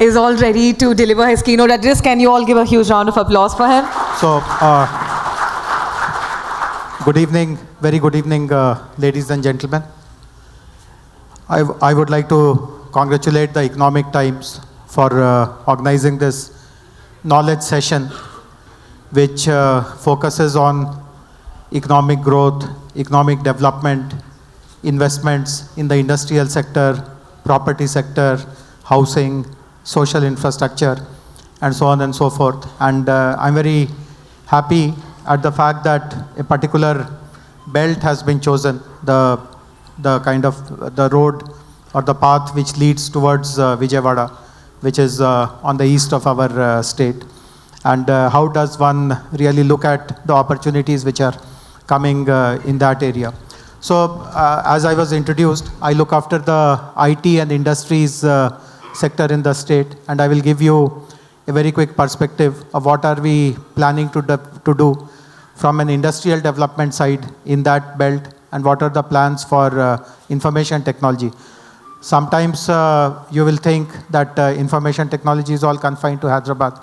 is all ready to deliver his keynote address. Can you all give a huge round of applause for him? So, good evening, very good evening, ladies and gentlemen. I would like to congratulate the Economic Times for organizing this knowledge session, which focuses on economic growth, economic development, investments in the industrial sector, property sector, housing, social infrastructure, and so on and so forth. And I'm very happy at the fact that a particular belt has been chosen, the kind of the road or the path which leads towards Vijaywada, which is on the east of our state. And how does one really look at the opportunities which are coming in that area? So as I was introduced, I look after the IT and industries sector in the state, and I will give you a very quick perspective of what are we planning to do from an industrial development side in that belt, and what are the plans for information technology. Sometimes you will think that information technology is all confined to Hyderabad,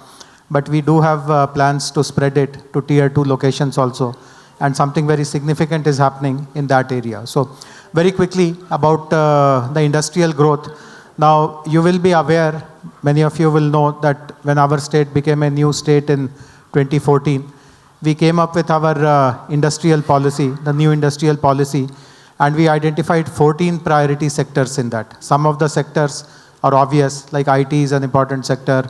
but we do have plans to spread it to tier 2 locations also, and something very significant is happening in that area. So very quickly about the industrial growth. Now you will be aware, many of you will know that when our state became a new state in 2014, we came up with our industrial policy, the new industrial policy, and we identified 14 priority sectors in that. Some of the sectors are obvious, like IT is an important sector,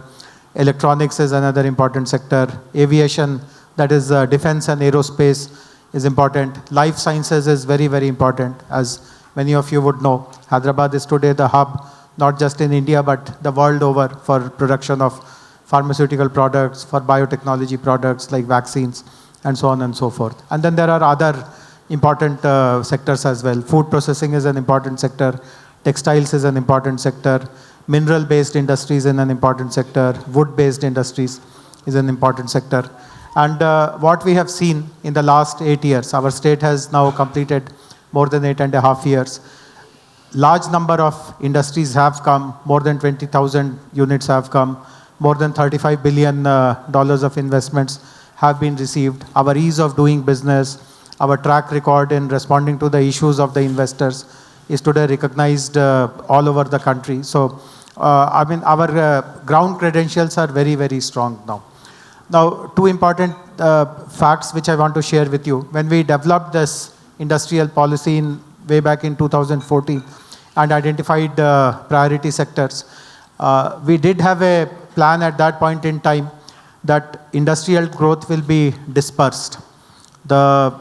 electronics is another important sector, aviation, that is defense and aerospace is important, life sciences is very, very important. As many of you would know, Hyderabad is today the hub, not just in India, but the world over for production of pharmaceutical products, for biotechnology products like vaccines, and so on and so forth. And then there are other important sectors as well. Food processing is an important sector, textiles is an important sector, mineral-based industries is an important sector, wood-based industries is an important sector. And what we have seen in the last 8 years, our state has now completed more than 8.5 years. Large number of industries have come, more than 20,000 units have come, more than $35 billion of investments have been received. Our ease of doing business, our track record in responding to the issues of the investors is today recognized all over the country. So, I mean, our ground credentials are very, very strong now. Now, two important facts which I want to share with you. When we developed this industrial policy way back in 2014 and identified priority sectors, we did have a plan at that point in time that industrial growth will be dispersed. The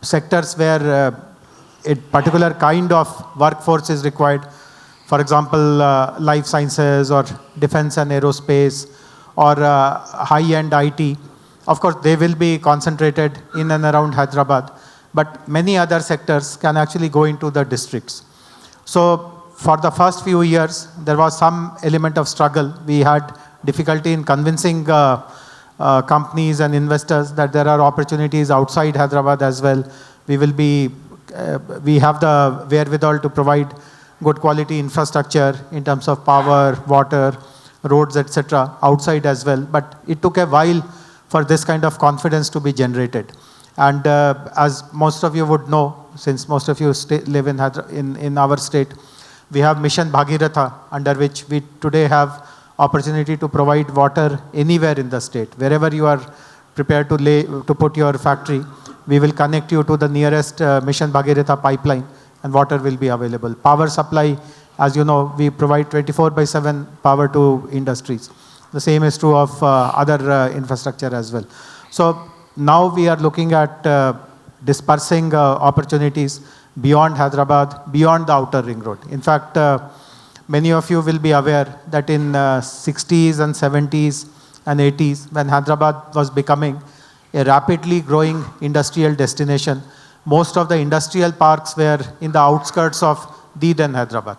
sectors where a particular kind of workforce is required, for example, life sciences or defense and aerospace or high-end IT, of course, they will be concentrated in and around Hyderabad, but many other sectors can actually go into the districts. So for the first few years, there was some element of struggle. We had difficulty in convincing companies and investors that there are opportunities outside Hyderabad as well. We have the wherewithal to provide good quality infrastructure in terms of power, water, roads, etc. outside as well. But it took a while for this kind of confidence to be generated. And as most of you would know, since most of you live in our state, we have Mission Bhagiratha, under which we today have opportunity to provide water anywhere in the state. Wherever you are prepared to put your factory, we will connect you to the nearest Mission Bhagiratha pipeline, and water will be available. Power supply, as you know, we provide 24/7 power to industries. The same is true of other infrastructure as well. So now we are looking at dispersing opportunities beyond Hyderabad, beyond the outer ring road. In fact, many of you will be aware that in 60s and 70s and 80s, when Hyderabad was becoming a rapidly growing industrial destination, most of the industrial parks were in the outskirts of the then Hyderabad.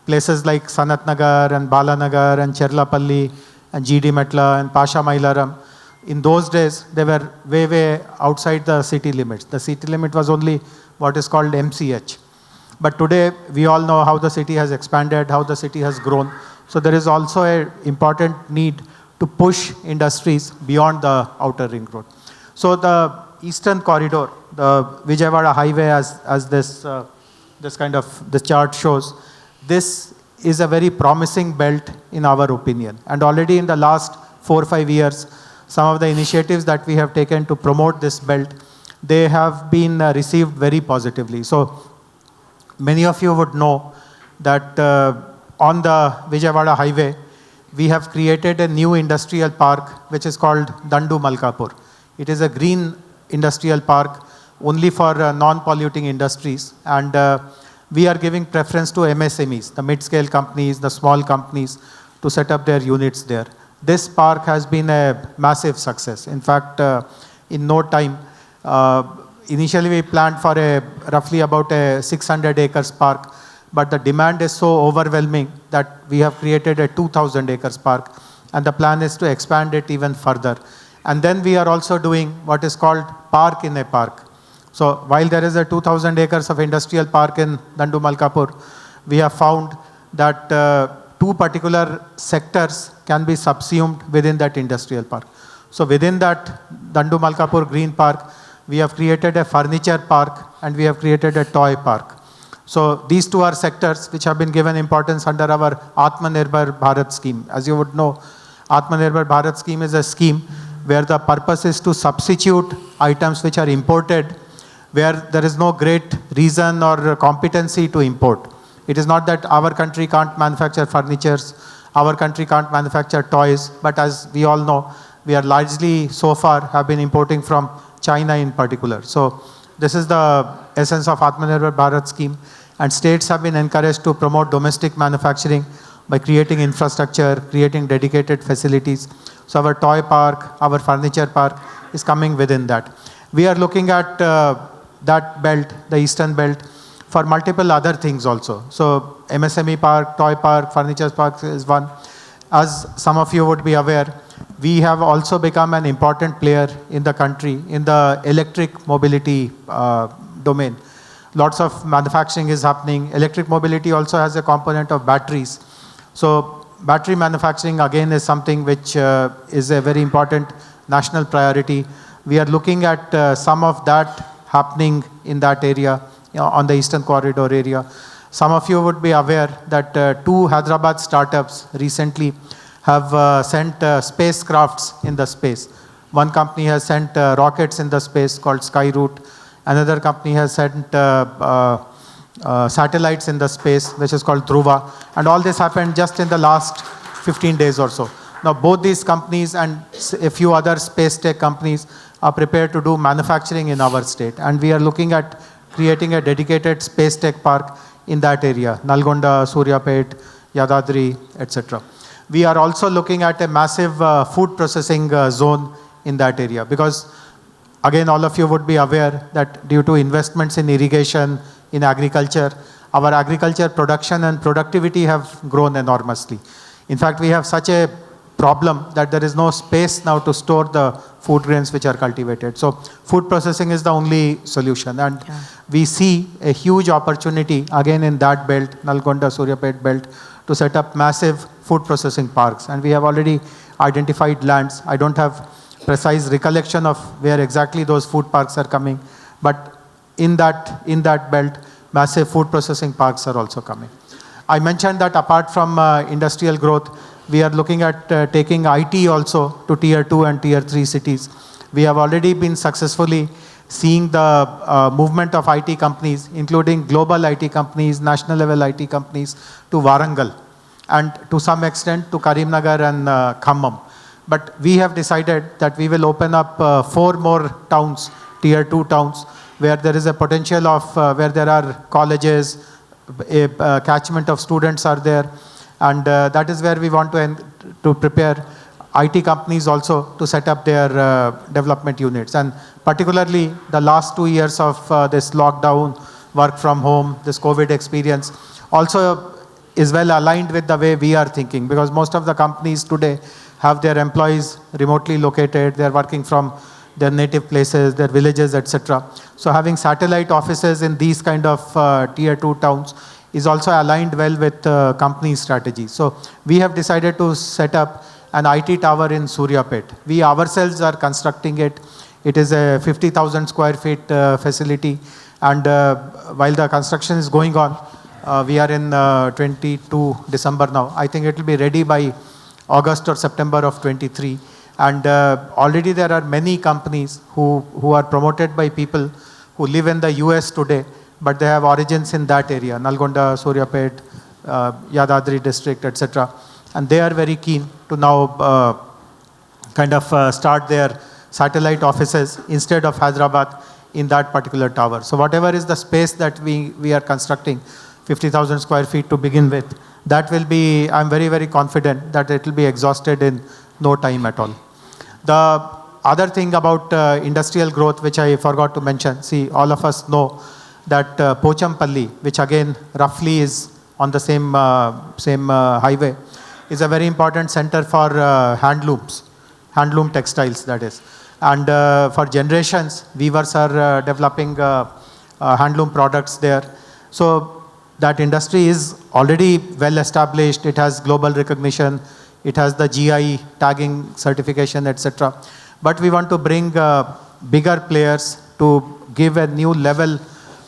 Places like Sanat Nagar and Balanagar and Cherlapalli and GD Metla and Pasha Mailaram, in those days, they were way, way outside the city limits. The city limit was only what is called MCH. But today, we all know how the city has expanded, how the city has grown. So there is also an important need to push industries beyond the outer ring road. So the eastern corridor, the Vijayawada highway, as this chart shows, this is a very promising belt in our opinion. And already in the last 4 or 5 years, some of the initiatives that we have taken to promote this belt, they have been received very positively. So many of you would know that on the Vijayawada highway, we have created a new industrial park which is called Dandu Malkapur. It is a green industrial park only for non-polluting industries, and we are giving preference to MSMEs, the mid-scale companies, the small companies, to set up their units there. This park has been a massive success. In fact, in no time, initially we planned for roughly about a 600 acres park, but the demand is so overwhelming that we have created a 2,000 acres park, and the plan is to expand it even further. And then we are also doing what is called park in a park. So while there is a 2,000 acres of industrial park in Dandu Malkapur, we have found that 2 particular sectors can be subsumed within that industrial park. So within that Dandu Malkapur Green Park, we have created a furniture park and we have created a toy park. So these 2 are sectors which have been given importance under our Atmanirbhar Bharat scheme. As you would know, Atmanirbhar Bharat scheme is a scheme where the purpose is to substitute items which are imported where there is no great reason or competency to import. It is not that our country can't manufacture furnitures, our country can't manufacture toys, but as we all know, we are largely so far have been importing from China in particular. So this is the essence of Atmanirbhar Bharat scheme, and states have been encouraged to promote domestic manufacturing by creating infrastructure, creating dedicated facilities. So our toy park, our furniture park is coming within that. We are looking at that belt, the eastern belt, for multiple other things also. So MSME park, toy park, furniture park is one. As some of you would be aware, we have also become an important player in the country in the electric mobility domain. Lots of manufacturing is happening. Electric mobility also has a component of batteries. So battery manufacturing again is something which is a very important national priority. We are looking at some of that happening in that area, on the eastern corridor area. Some of you would be aware that 2 Hyderabad startups recently have sent spacecrafts in the space. One company has sent rockets in the space called Skyroot. Another company has sent satellites in the space, which is called Dhruva. And all this happened just in the last 15 days or so. Now, both these companies and a few other space tech companies are prepared to do manufacturing in our state. And we are looking at creating a dedicated space tech park in that area, Nalgonda, Suryapet, Yadadri, etc. We are also looking at a massive food processing zone in that area because, again, all of you would be aware that due to investments in irrigation, in agriculture, our agriculture production and productivity have grown enormously. In fact, we have such a problem that there is no space now to store the food grains which are cultivated. So food processing is the only solution. And we see a huge opportunity again in that belt, Nalgonda, Suryapet belt, to set up massive food processing parks. And we have already identified lands. I don't have precise recollection of where exactly those food parks are coming, but in that belt, massive food processing parks are also coming. I mentioned that apart from industrial growth, we are looking at taking IT also to tier 2 and tier 3 cities. We have already been successfully seeing the movement of IT companies, including global IT companies, national level IT companies, to Warangal and to some extent to Karimnagar and Khammam. But we have decided that we will open up 4 more towns, tier 2 towns, where there is a potential of where there are colleges, a catchment of students are there, and that is where we want to prepare IT companies also to set up their development units. And particularly the last 2 years of this lockdown, work from home, this COVID experience also is well aligned with the way we are thinking, because most of the companies today have their employees remotely located, they are working from their native places, their villages, etc. So having satellite offices in these kind of tier 2 towns is also aligned well with company strategy. So we have decided to set up an IT tower in Suryapet. We ourselves are constructing it. It is a 50,000 square feet facility, and while the construction is going on, we are in 22 December now. I think it will be ready by August or September of 23. And already there are many companies who are promoted by people who live in the US today, but they have origins in that area, Nalgonda, Suryapet, Yadadri district, etc. And they are very keen to now start their satellite offices instead of Hyderabad in that particular tower. So whatever is the space that we are constructing, 50,000 square feet to begin with, that will be, I'm very, very confident that it will be exhausted in no time at all. The other thing about industrial growth, which I forgot to mention, see, all of us know that Pochampalli, which again roughly is on the same highway, is a very important center for handlooms, handloom textiles, that is. And for generations, weavers are developing handloom products there. So that industry is already well established. It has global recognition. It has the GI tagging certification, etc. But we want to bring bigger players to give a new level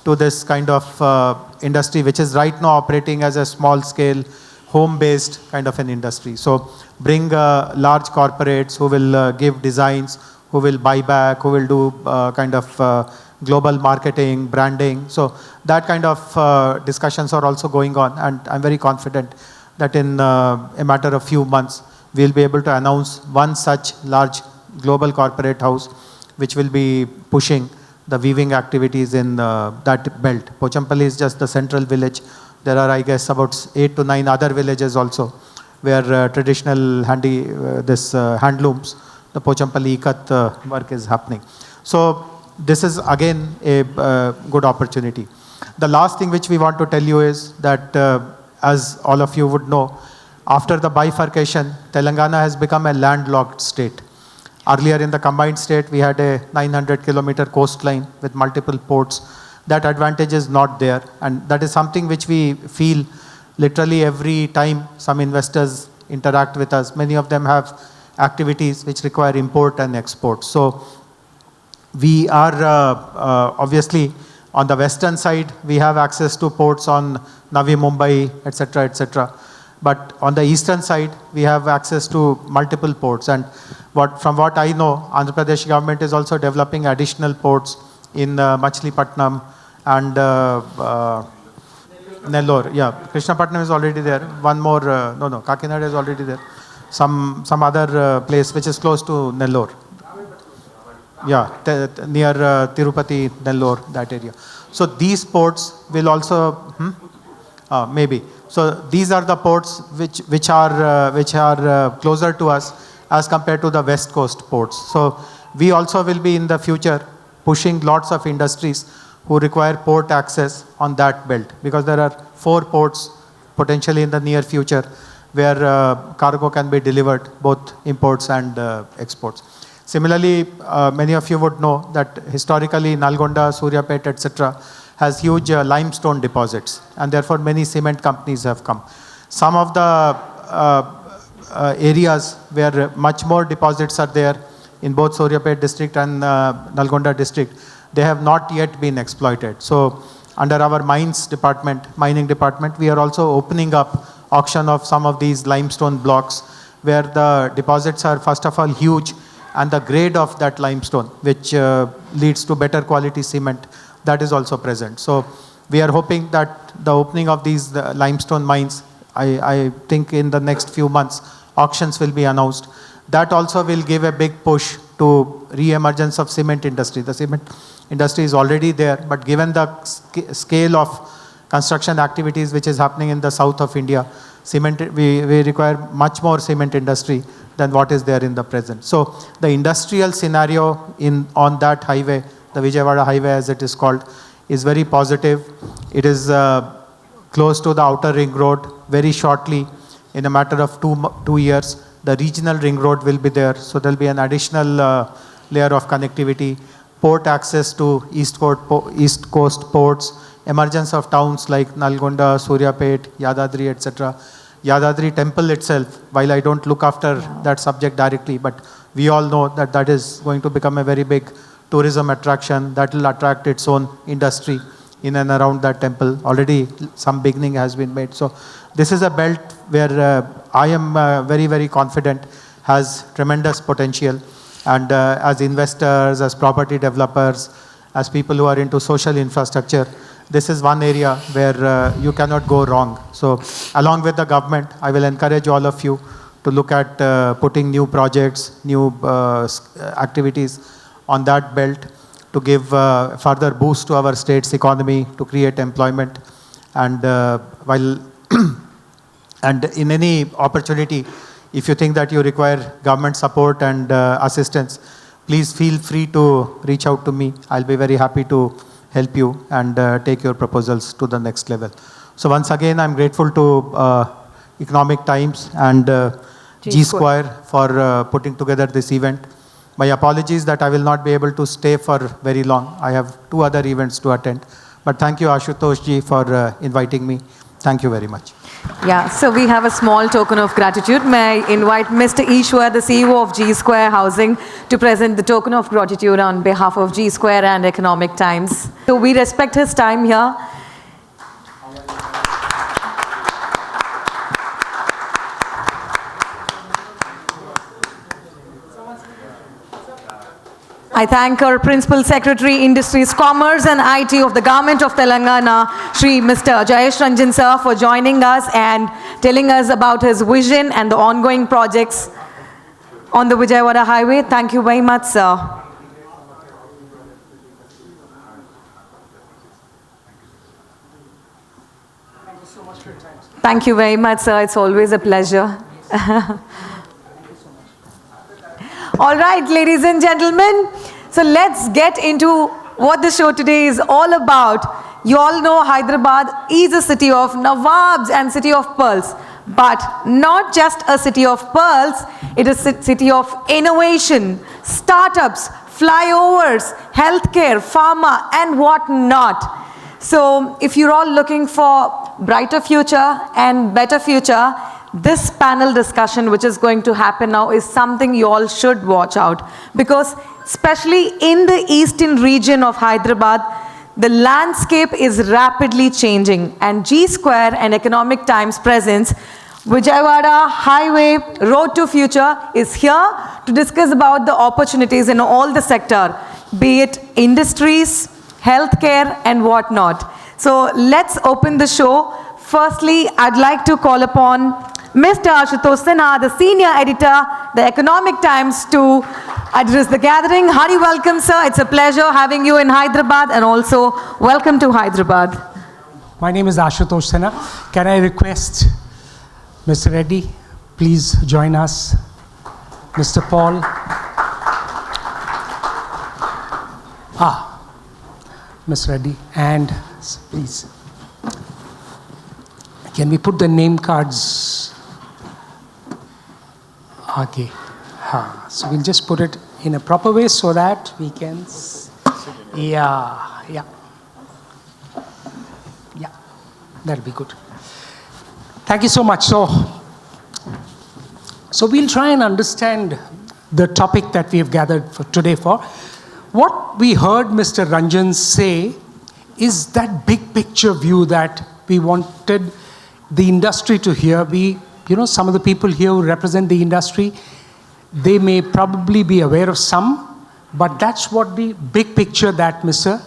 to this kind of industry, which is right now operating as a small scale, home-based kind of an industry. So bring large corporates who will give designs, who will buy back, who will do global marketing, branding. So that kind of discussions are also going on, and I'm very confident that in a matter of few months, we'll be able to announce one such large global corporate house, which will be pushing the weaving activities in that belt. Pochampalli is just the central village. There are, I guess, about 8 to 9 other villages also, where traditional handlooms, the Pochampalli Ikat work is happening. So this is again a good opportunity. The last thing which we want to tell you is that, as all of you would know, after the bifurcation, Telangana has become a landlocked state. Earlier in the combined state, we had a 900-kilometer coastline with multiple ports. That advantage is not there, and that is something which we feel literally every time some investors interact with us. Many of them have activities which require import and export. So we are obviously on the western side, we have access to ports on Navi Mumbai, etc., etc. But on the eastern side, we have access to multiple ports. And from what I know, Andhra Pradesh government is also developing additional ports in Machilipatnam and Nellore. Yeah, Krishnapatnam is already there. One more, Kakinada is already there. Some other place which is close to Nellore. Yeah, near Tirupati, Nellore, that area. So these ports will also, maybe. So these are the ports which are closer to us as compared to the west coast ports. So we also will be in the future pushing lots of industries who require port access on that belt, because there are 4 ports potentially in the near future where cargo can be delivered, both imports and exports. Similarly, many of you would know that historically Nalgonda, Suryapet, etc. has huge limestone deposits, and therefore many cement companies have come. Some of the areas where much more deposits are there in both Suryapet district and Nalgonda district, they have not yet been exploited. So under our mining department, we are also opening up auction of some of these limestone blocks where the deposits are first of all huge, and the grade of that limestone, which leads to better quality cement, that is also present. So we are hoping that the opening of these limestone mines, I think in the next few months, auctions will be announced. That also will give a big push to re-emergence of cement industry. The cement industry is already there, but given the scale of construction activities which is happening in the south of India, we require much more cement industry than what is there in the present. So the industrial scenario on that highway, the Vijaywada highway as it is called, is very positive. It is close to the outer ring road. Very shortly, in a matter of 2 years, the regional ring road will be there. So there will be an additional layer of connectivity, port access to East Coast ports, emergence of towns like Nalgonda, Suryapet, Yadadri, etc. Yadadri temple itself, while I don't look after that subject directly, but we all know that that is going to become a very big tourism attraction that will attract its own industry in and around that temple. Already some beginning has been made. So this is a belt where I am very, very confident has tremendous potential. And as investors, as property developers, as people who are into social infrastructure, this is one area where you cannot go wrong. So along with the government, I will encourage all of you to look at putting new projects, new activities on that belt to give further boost to our state's economy, to create employment. And while and in any opportunity, if you think that you require government support and assistance, please feel free to reach out to me. I'll be very happy to help you and take your proposals to the next level. So once again, I'm grateful to Economic Times and G Square for putting together this event. My apologies that I will not be able to stay for very long. I have 2 other events to attend. But thank you, Ashutosh ji, for inviting me. Thank you very much. Yeah, so we have a small token of gratitude. May I invite Mr. Ishwar, the CEO of G Square Housing, to present the token of gratitude on behalf of G Square and Economic Times. So we respect his time here. I thank our Principal Secretary, Industries, Commerce and IT of the Government of Telangana, Shri Mr. Jayesh Ranjan sir, for joining us and telling us about his vision and the ongoing projects on the Vijaywada highway. Thank you very much, sir. Thank you so much for your time. Thank you very much, sir. It's always a pleasure. All right, ladies and gentlemen, so let's get into what the show today is all about. You all know Hyderabad is a city of Nawabs and city of pearls, but not just a city of pearls, it is a city of innovation, startups, flyovers, healthcare, pharma, and what not. So if you're all looking for brighter future and better future, this panel discussion which is going to happen now is something you all should watch out, because especially in the eastern region of Hyderabad, the landscape is rapidly changing, and G Square and Economic Times presents Vijaywada Highway Road to Future is here to discuss about the opportunities in all the sector, be it industries, healthcare and whatnot. So let's open the show. Firstly, I'd like to call upon Mr. Ashutosh Sinha, the senior editor, the Economic Times, to address the gathering. Hearty welcome, sir. It's a pleasure having you in Hyderabad, and also welcome to Hyderabad. My name is Ashutosh Sinha. Can I request Mr. Reddy, please join us. Mr. Paul. Mr. Reddy, and please. Can we put the name cards? Okay. So we'll just put it in a proper way so that we can. Yeah. That'll be good. Thank you so much. So we'll try and understand the topic that we have gathered for today for. What we heard Mr. Ranjan say is that big picture view that we wanted the industry to hear. Some of the people here who represent the industry, they may probably be aware of some, but that's what the big picture that Mr.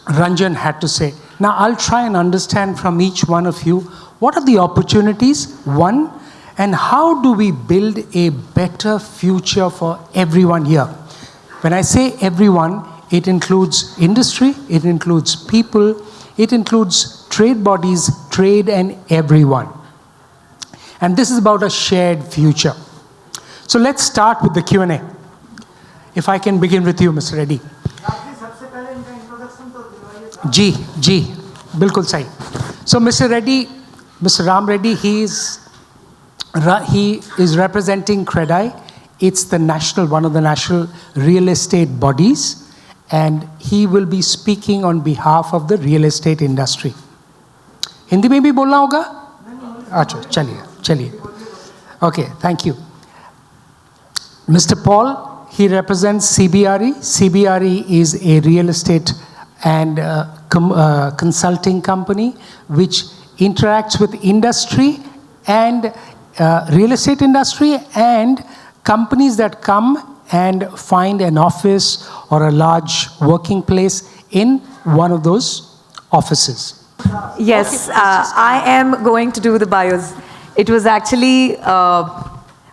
Ranjan had to say. Now, I'll try and understand from each one of you, what are the opportunities, one, and how do we build a better future for everyone here? When I say everyone, it includes industry, it includes people, it includes trade bodies, trade and everyone. And this is about a shared future. So let's start with the Q&A. If I can begin with you, Mr. Reddy. G, bilkul sahi. So Mr. Reddy, Mr. Ram Reddy, he is representing CREDAI. It's the one of the national real estate bodies. and he will be speaking on behalf of the real estate industry. Hindi में भी बोलना होगा? अच्छा, चलिए. Okay, thank you. Mr. Paul, he represents CBRE. CBRE is a real estate and consulting company which interacts with industry and real estate industry and companies that come and find an office or a large working place in one of those offices. Yes, I am going to do the bios. It was actually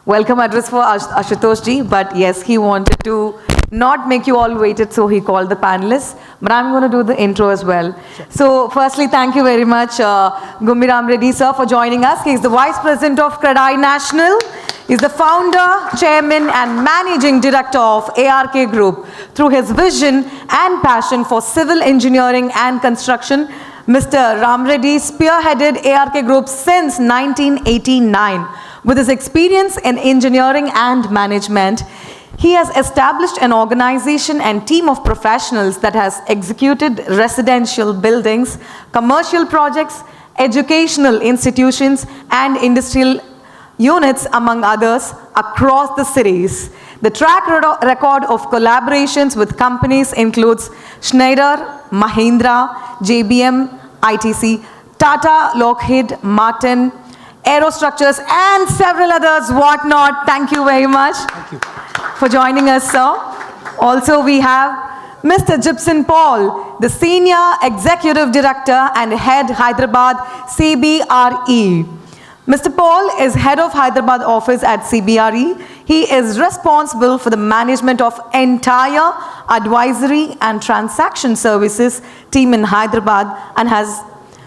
welcome address for Ashutosh ji, but yes, he wanted to not make you all waited, so he called the panelists. But I'm going to do the intro as well. Sure. So firstly, thank you very much, Gumbiram Reddy sir, for joining us. He's the Vice President of Kradai National. He's the founder, chairman and managing director of ARK Group. Through his vision and passion for civil engineering and construction, Mr. Ram Reddy spearheaded ARK Group since 1989. With his experience in engineering and management, he has established an organization and team of professionals that has executed residential buildings, commercial projects, educational institutions, and industrial units, among others, across the cities. The track record of collaborations with companies includes Schneider, Mahindra, JBM, ITC, Tata, Lockheed, Martin, Aerostructures, and several others, whatnot. Thank you very much. Thank you for joining us, sir. Also, we have Mr. Gibson Paul, the Senior Executive Director and Head Hyderabad CBRE. Mr. Paul is Head of Hyderabad Office at CBRE. He is responsible for the management of entire advisory and transaction services team in Hyderabad and has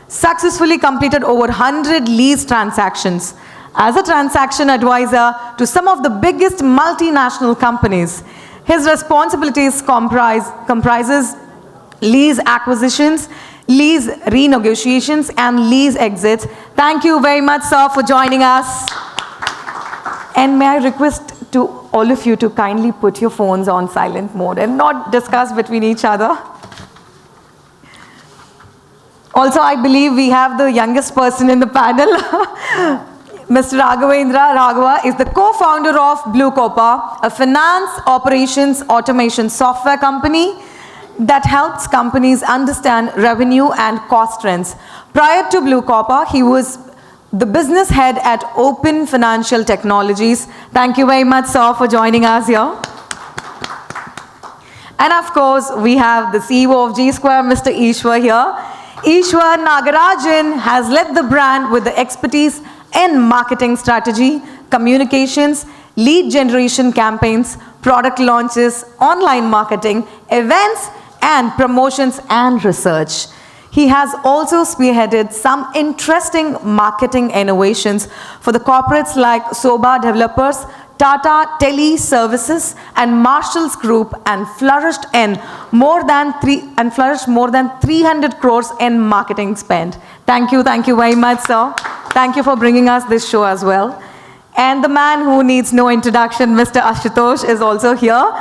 successfully completed over 100 lease transactions. As a transaction advisor to some of the biggest multinational companies, his responsibilities comprises lease acquisitions, lease renegotiations, and lease exits. Thank you very much, sir, for joining us. And may I request to all of you to kindly put your phones on silent mode and not discuss between each other. Also, I believe we have the youngest person in the panel. Mr. Raghava is the co-founder of Blue Copper, a finance operations automation software company that helps companies understand revenue and cost trends. Prior to Blue Copper, he was the business head at Open Financial Technologies. Thank you very much, sir, for joining us here. And of course, we have the CEO of G Square, Mr. Ishwar here. Ishwar Nagarajan has led the brand with the expertise in marketing strategy, communications, lead generation campaigns, product launches, online marketing, events, and promotions and research. He has also spearheaded some interesting marketing innovations for the corporates like Soba Developers, Tata Tele Services, and Marshalls Group, and flourished more than 300 crores in marketing spend. Thank you very much, sir. Thank you for bringing us this show as well. And the man who needs no introduction, Mr. Ashutosh, is also here.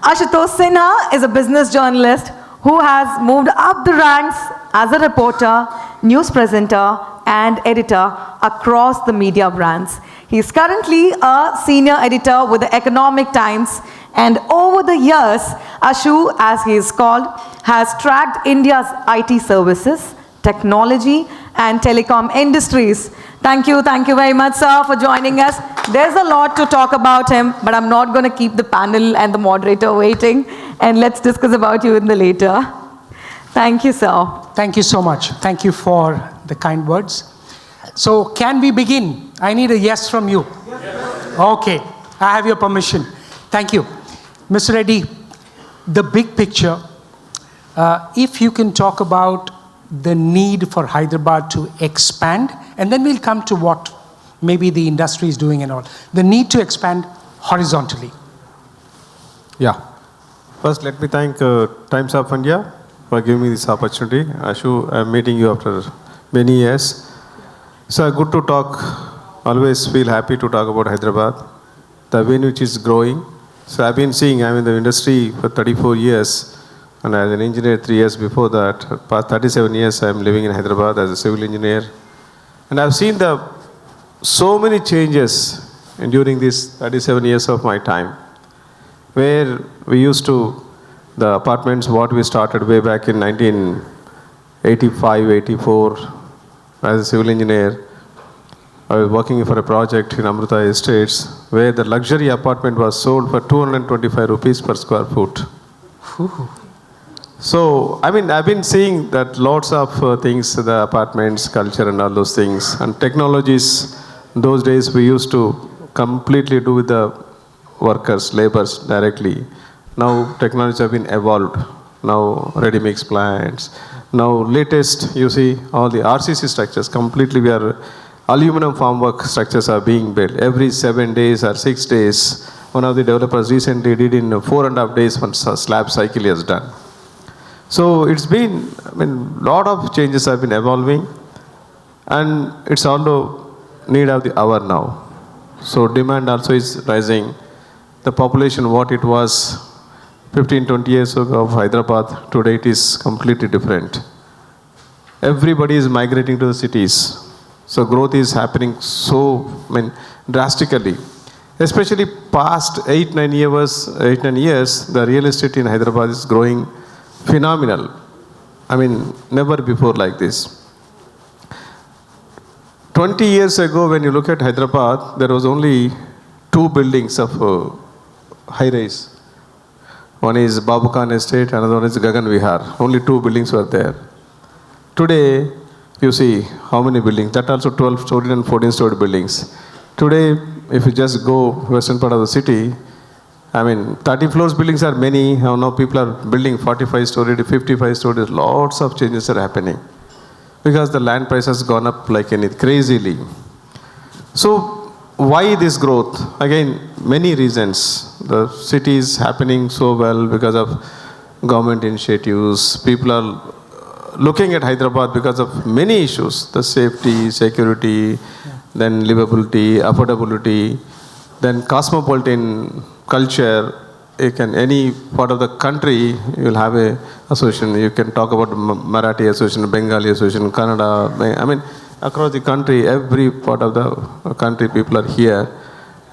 Ashutosh Sinha is a business journalist who has moved up the ranks as a reporter, news presenter, and editor across the media brands. He is currently a senior editor with the Economic Times, and over the years, Ashu, as he is called, has tracked India's IT services, technology, and telecom industries. Thank you very much, sir, for joining us. There's a lot to talk about him, but I'm not going to keep the panel and the moderator waiting, and let's discuss about you in the later. Thank you, sir. Thank you so much. Thank you for the kind words. So, can we begin? I need a yes from you. Yes. Okay, I have your permission. Thank you. Mr. Reddy, the big picture, if you can talk about the need for Hyderabad to expand, and then we'll come to what maybe the industry is doing and all. The need to expand horizontally. Yeah. First, let me thank Times of India for giving me this opportunity. Ashu, I'm meeting you after many years. So good to talk. Always feel happy to talk about Hyderabad, the way in which is growing. So I've been seeing, I'm in the industry for 34 years. And as an engineer, 3 years before that, past 37 years, I am living in Hyderabad as a civil engineer. And I've seen so many changes during these 37 years of my time, where we used to, the apartments, what we started way back in 1985, 84, as a civil engineer. I was working for a project in Amrita Estates, where the luxury apartment was sold for 225 rupees per square foot. So, I mean, I've been seeing that lots of things, the apartments, culture and all those things. And technologies, those days we used to completely do with the workers, laborers directly. Now technologies have been evolved. Now ready-mix plants. Now latest, you see, all the RCC structures, completely aluminum formwork structures are being built. Every 7 days or 6 days, one of the developers recently did in 4.5 days one slab cycle is done. So it's been, lot of changes have been evolving, and it's also need of the hour now. So demand also is rising. The population, what it was 15, 20 years ago of Hyderabad, today it is completely different. Everybody is migrating to the cities. So growth is happening drastically. Especially past 8-9 years, the real estate in Hyderabad is growing phenomenal. Never before like this. 20 years ago, when you look at Hyderabad, there was only 2 buildings of high-rise. One is Babu Khan Estate, another one is Gagan Vihar. Only 2 buildings were there. Today, you see how many buildings, that also 12-story and 14-story buildings. Today, if you just go western part of the city, 30 floors buildings are many. Now people are building 45-story to 55 stories. Lots of changes are happening because the land price has gone up like anything, crazily. So why this growth? Again, many reasons. The city is happening so well because of government initiatives. People are looking at Hyderabad because of many issues. The safety, security, then livability, affordability, then cosmopolitan culture. Any part of the country, you will have a association. You can talk about Marathi association, Bengali association, Kannada. Across the country, every part of the country, people are here.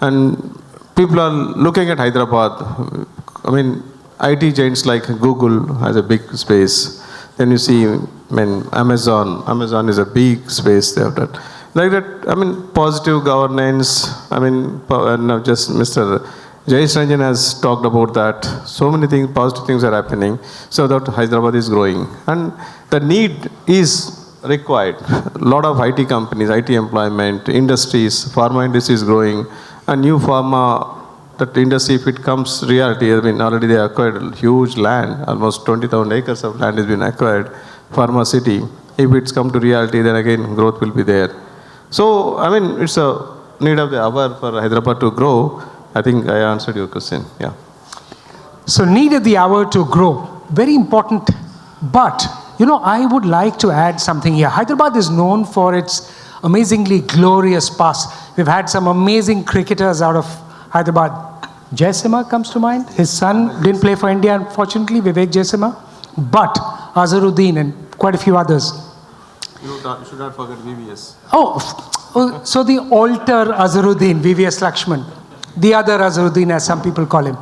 And people are looking at Hyderabad. IT giants like Google has a big space. Then you see, Amazon. Amazon is a big space they have done. Like that, positive governance. Just Mr. Jayesh Ranjan has talked about that. So many things, positive things are happening. So that Hyderabad is growing. And the need is required. A lot of IT companies, IT employment, industries, pharma industry is growing. And new pharma, that industry, if it comes reality, already they acquired huge land. Almost 20,000 acres of land has been acquired. Pharma city. If it's come to reality, then again growth will be there. So, it's a need of the hour for Hyderabad to grow. I think I answered your question, yeah. So need of the hour to grow, very important. But, I would like to add something here. Hyderabad is known for its amazingly glorious past. We've had some amazing cricketers out of Hyderabad. Jaisimha comes to mind. His son didn't play for India, unfortunately, Vivek Jaisimha. But Azharuddin and quite a few others. You should not forget VVS. So the alter Azharuddin, VVS Lakshman. The other Azharuddin, as some people call him.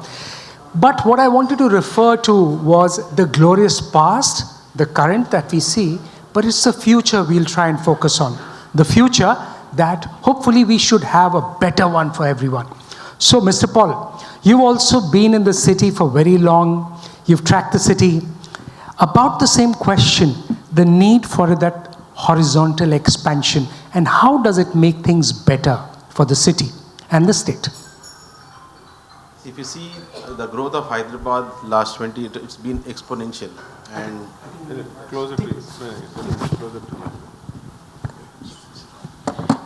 But what I wanted to refer to was the glorious past, the current that we see, but it's the future we'll try and focus on. The future that hopefully we should have a better one for everyone. So, Mr. Paul, you've also been in the city for very long. You've tracked the city. About the same question, the need for that horizontal expansion, and how does it make things better for the city and the state? If you see the growth of Hyderabad last 20, it's been exponential. And Closer, please. Closer to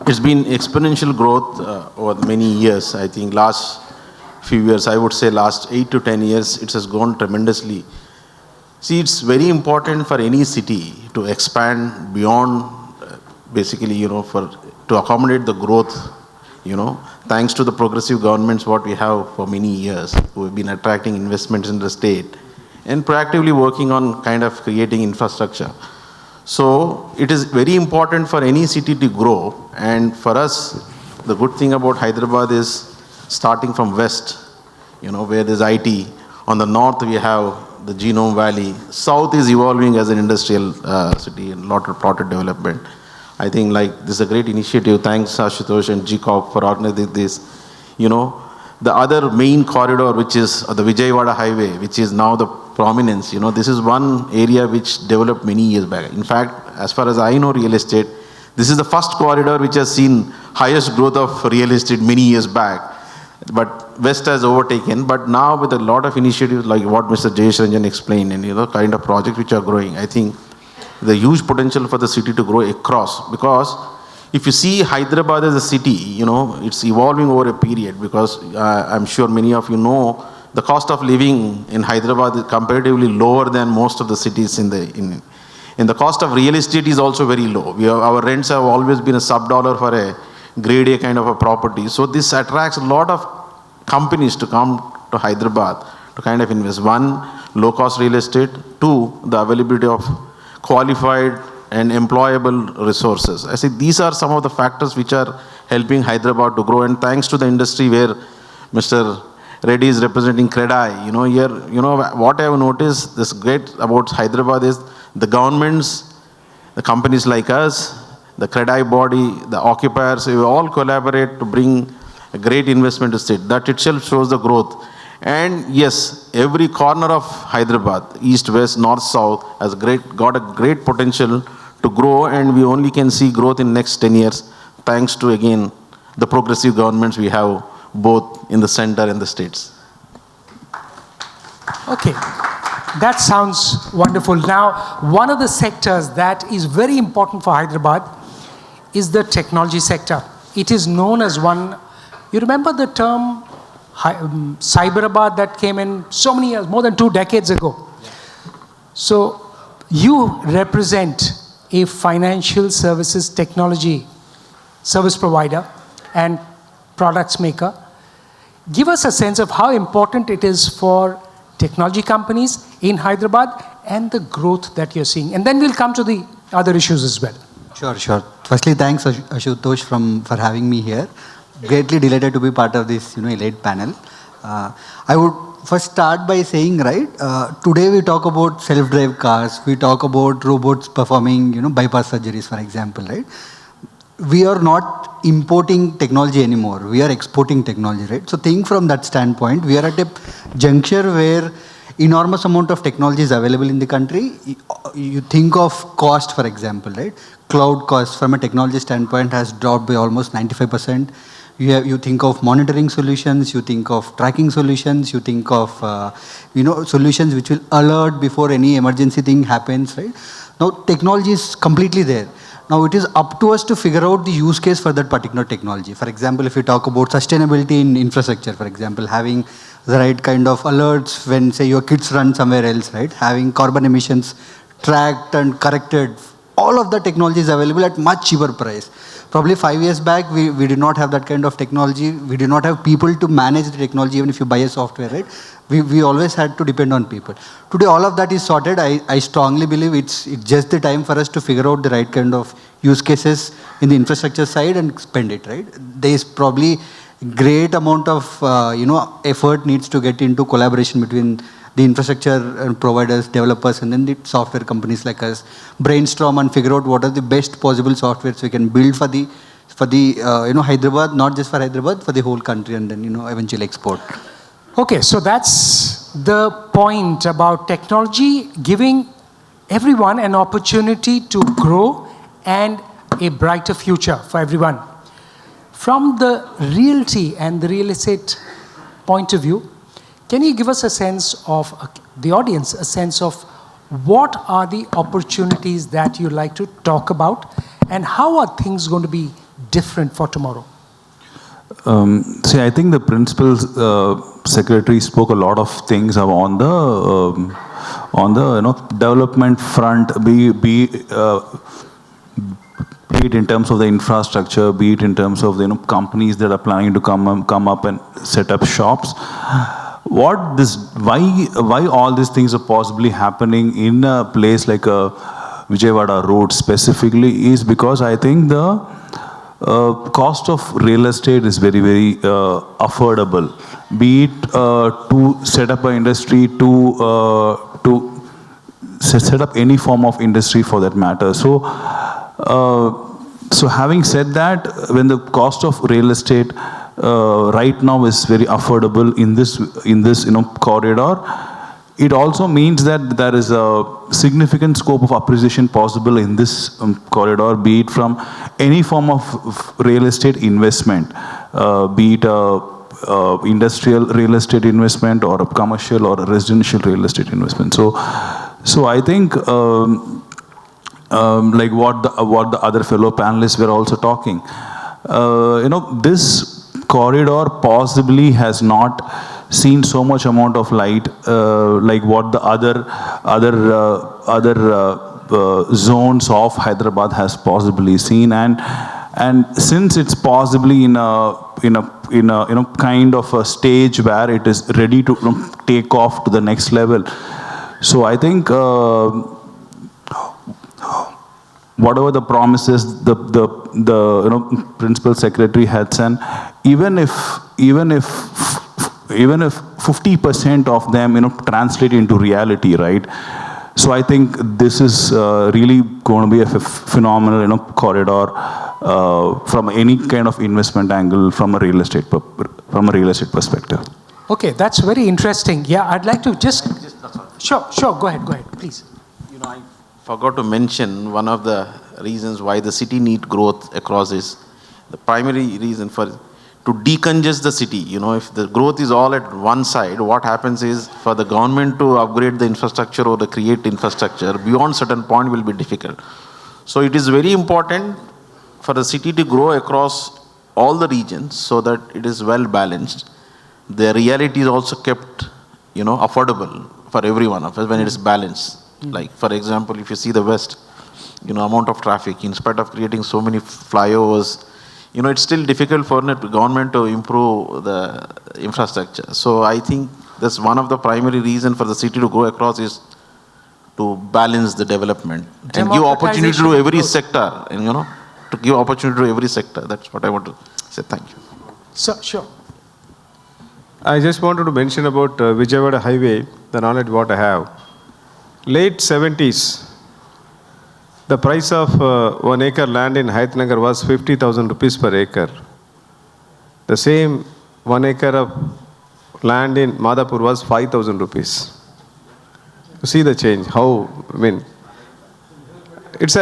it's been exponential growth over many years. I think last few years, I would say last 8 to 10 years, it has grown tremendously. See, it's very important for any city to expand beyond to accommodate the growth, thanks to the progressive governments what we have for many years, who have been attracting investments in the state. and proactively working on kind of creating infrastructure. So it is very important for any city to grow, and for us, the good thing about Hyderabad is starting from west, where there's IT. On the north, we have the Genome Valley. South is evolving as an industrial city and lot of plotted development. I think this is a great initiative. Thanks Ashutosh and GCOP for organizing this. The other main corridor, which is the Vijaywada highway, which is now the prominence, this is one area which developed many years back. In fact, as far as I know real estate, this is the first corridor which has seen highest growth of real estate many years back. But West has overtaken. But now with a lot of initiatives like what Mr. Jayesh Ranjan explained and kind of projects which are growing, I think the huge potential for the city to grow across. Because if you see Hyderabad as a city, it's evolving over a period, because I'm sure many of you know the cost of living in Hyderabad is comparatively lower than most of the cities in the cost of real estate is also very low. Our rents have always been a sub-dollar for a grade A kind of a property. So this attracts a lot of companies to come to Hyderabad to kind of invest. One, low-cost real estate. Two, the availability of qualified and employable resources. I say these are some of the factors which are helping Hyderabad to grow. And thanks to the industry where Mr. Reddy is representing CREDAI, what I have noticed this great about Hyderabad is the governments, the companies like us, the CREDAI body, the occupiers, we all collaborate to bring a great investment to state. That itself shows the growth. And yes, every corner of Hyderabad, east, west, north, south, has got a great potential to grow, and we only can see growth in next 10 years, thanks to, again, the progressive governments we have both in the center and the states. Okay, that sounds wonderful. Now, one of the sectors that is very important for Hyderabad is the technology sector. It is known as one, you remember the term Cyberabad that came in so many years, more than 2 decades ago. Yeah. So you represent a financial services technology service provider and products maker. Give us a sense of how important it is for technology companies in Hyderabad and the growth that you're seeing. And then we'll come to the other issues as well. Sure. Firstly, thanks Ashutosh for having me here. Greatly delighted to be part of this elite panel. I would first start by saying, today we talk about self-drive cars, we talk about robots performing bypass surgeries, for example, right? We are not importing technology anymore, we are exporting technology, right? So think from that standpoint, we are at a juncture where enormous amount of technology is available in the country. You think of cost, for example, right? Cloud cost from a technology standpoint has dropped by almost 95%. You think of monitoring solutions, you think of tracking solutions, you think of solutions which will alert before any emergency thing happens, right? Now technology is completely there. Now it is up to us to figure out the use case for that particular technology. For example, if you talk about sustainability in infrastructure, for example, having the right kind of alerts when, say, your kids run somewhere else, right? Having carbon emissions tracked and corrected. All of the technology is available at much cheaper price. Probably 5 years back, we did not have that kind of technology. We did not have people to manage the technology, even if you buy a software, right? We always had to depend on people. Today, all of that is sorted. I strongly believe it's just the time for us to figure out the right kind of use cases in the infrastructure side and spend it, right? There is probably great amount of, effort needs to get into collaboration between the infrastructure providers, developers, and then the software companies like us brainstorm and figure out what are the best possible softwares we can build for the Hyderabad, not just for Hyderabad, for the whole country, and then eventually export. Okay, so that's the point about technology giving everyone an opportunity to grow and a brighter future for everyone. From the realty and the real estate point of view, can you give us a sense of, the audience, a sense of what are the opportunities that you like to talk about and how are things going to be different for tomorrow? I think the principal secretary spoke a lot of things on the development front, be it in terms of the infrastructure, be it in terms of the companies that are planning to come up and set up shops. why all these things are possibly happening in a place like a Vijaywada road specifically is because I think the cost of real estate is very, very affordable. Be it to set up an industry, to set up any form of industry for that matter. So having said that, when the cost of real estate right now is very affordable in this corridor, it also means that there is a significant scope of appreciation possible in this corridor, be it from any form of real estate investment, be it industrial real estate investment or a commercial or a residential real estate investment. So I think like what the other fellow panelists were also talking, this corridor possibly has not seen so much amount of light like what the other zones of Hyderabad has possibly seen, and since it's possibly in a kind of a stage where it is ready to take off to the next level. So I think whatever the promises the principal secretary had sent, even if 50% of them translate into reality, right? So I think this is really going to be a phenomenal corridor from any kind of investment angle from a real estate perspective. Okay, that's very interesting. Yeah, I'd like to just sure, go ahead, please. I forgot to mention one of the reasons why the city need growth across is the primary reason to decongest the city. If the growth is all at one side, what happens is for the government to upgrade the infrastructure or to create infrastructure beyond certain point will be difficult. So it is very important for the city to grow across all the regions so that it is well balanced. The reality is also kept, affordable for every one of us when it is balanced. Like, for example, if you see the West, amount of traffic, in spite of creating so many flyovers, it's still difficult for the government to improve the infrastructure. So I think that's one of the primary reasons for the city to go across is to balance the development and give opportunity to every sector, and to give opportunity to every sector. That's what I want to say. Thank you. So, sure. I just wanted to mention about Vijayawada highway, the knowledge what I have. Late 70s, the price of 1 acre land in Hyderabad was 50,000 rupees per acre. The same 1 acre of land in Madhapur was 5,000 rupees. You see the change, how, it's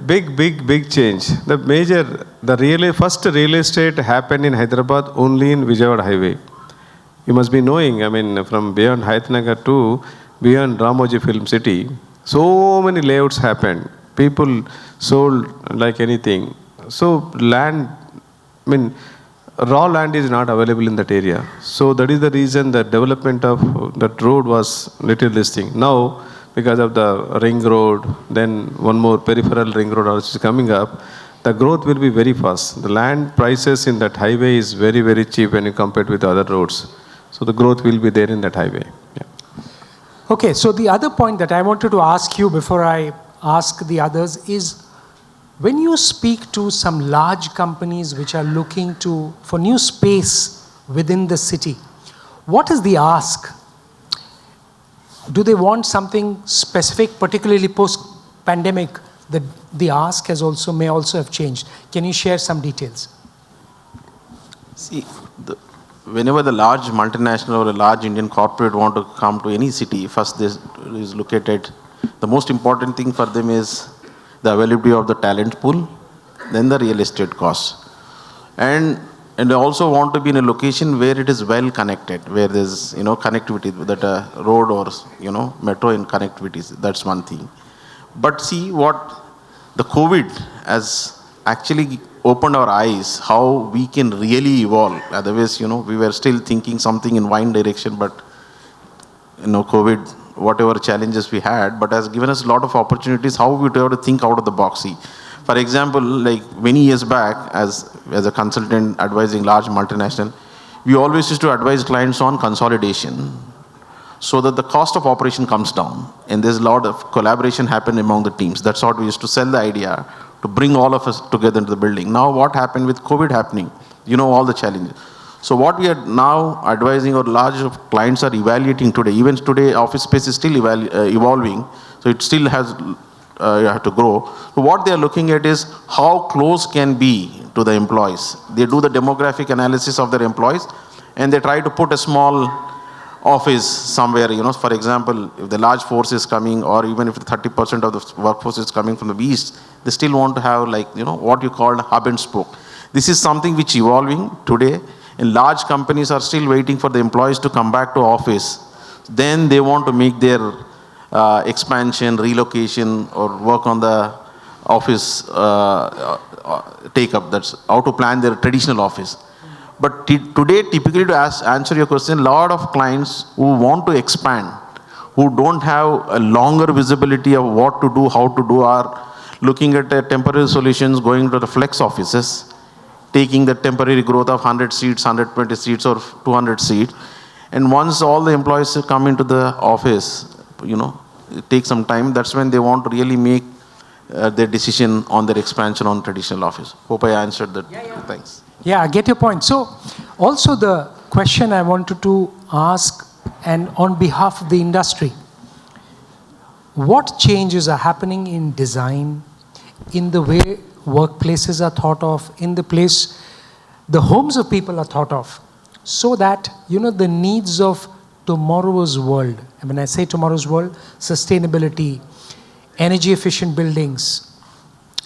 big change. The first real estate happened in Hyderabad only in Vijayawada highway. You must be knowing, from beyond Hyderabad to beyond Ramoji Film City, so many layouts happened. People sold like anything. So land, raw land is not available in that area. So that is the reason the development of that road was little this thing. Now, because of the ring road, then one more peripheral ring road also is coming up, the growth will be very fast. The land prices in that highway is very, very cheap when you compare it with other roads. So the growth will be there in that highway. Yeah. Okay, so the other point that I wanted to ask you before I ask the others is, when you speak to some large companies which are looking for new space within the city, what is the ask? Do they want something specific, particularly post-pandemic? The ask may also have changed. Can you share some details? See, whenever the large multinational or a large Indian corporate want to come to any city, first they look at it. The most important thing for them is the availability of the talent pool, then the real estate costs. And they also want to be in a location where it is well connected, where there's connectivity, that road or metro in connectivities. That's one thing. But see what the COVID has actually opened our eyes, how we can really evolve. Otherwise, we were still thinking something in one direction, but COVID, whatever challenges we had, but has given us a lot of opportunities how we have to think out of the box. See, for example, like many years back, as a consultant advising large multinational, we always used to advise clients on consolidation so that the cost of operation comes down. And there's a lot of collaboration happen among the teams. That's what we used to sell the idea, to bring all of us together into the building. Now what happened with COVID happening? You know all the challenges. So what we are now advising our large clients are evaluating today. Even today, office space is still evolving. So it still has you have to grow. So what they are looking at is how close can be to the employees. They do the demographic analysis of their employees and they try to put a small office somewhere, for example, if the large force is coming or even if 30% of the workforce is coming from the east, they still want to have what you call hub and spoke. This is something which is evolving today, and large companies are still waiting for the employees to come back to office. Then they want to make their expansion, relocation, or work on the office take up. That's how to plan their traditional office. But today, typically to answer your question, a lot of clients who want to expand, who don't have a longer visibility of what to do, how to do, are looking at temporary solutions, going to the flex offices, taking the temporary growth of 100 seats, 120 seats, or 200 seats. And once all the employees come into the office, it takes some time. That's when they want to really make their decision on their expansion on traditional office. Hope I answered that. Yeah. Thanks. Yeah, I get your point. So also the question I wanted to ask, and on behalf of the industry, what changes are happening in design, in the way workplaces are thought of, in the place the homes of people are thought of, so that, the needs of tomorrow's world, and when I say tomorrow's world, sustainability, energy efficient buildings,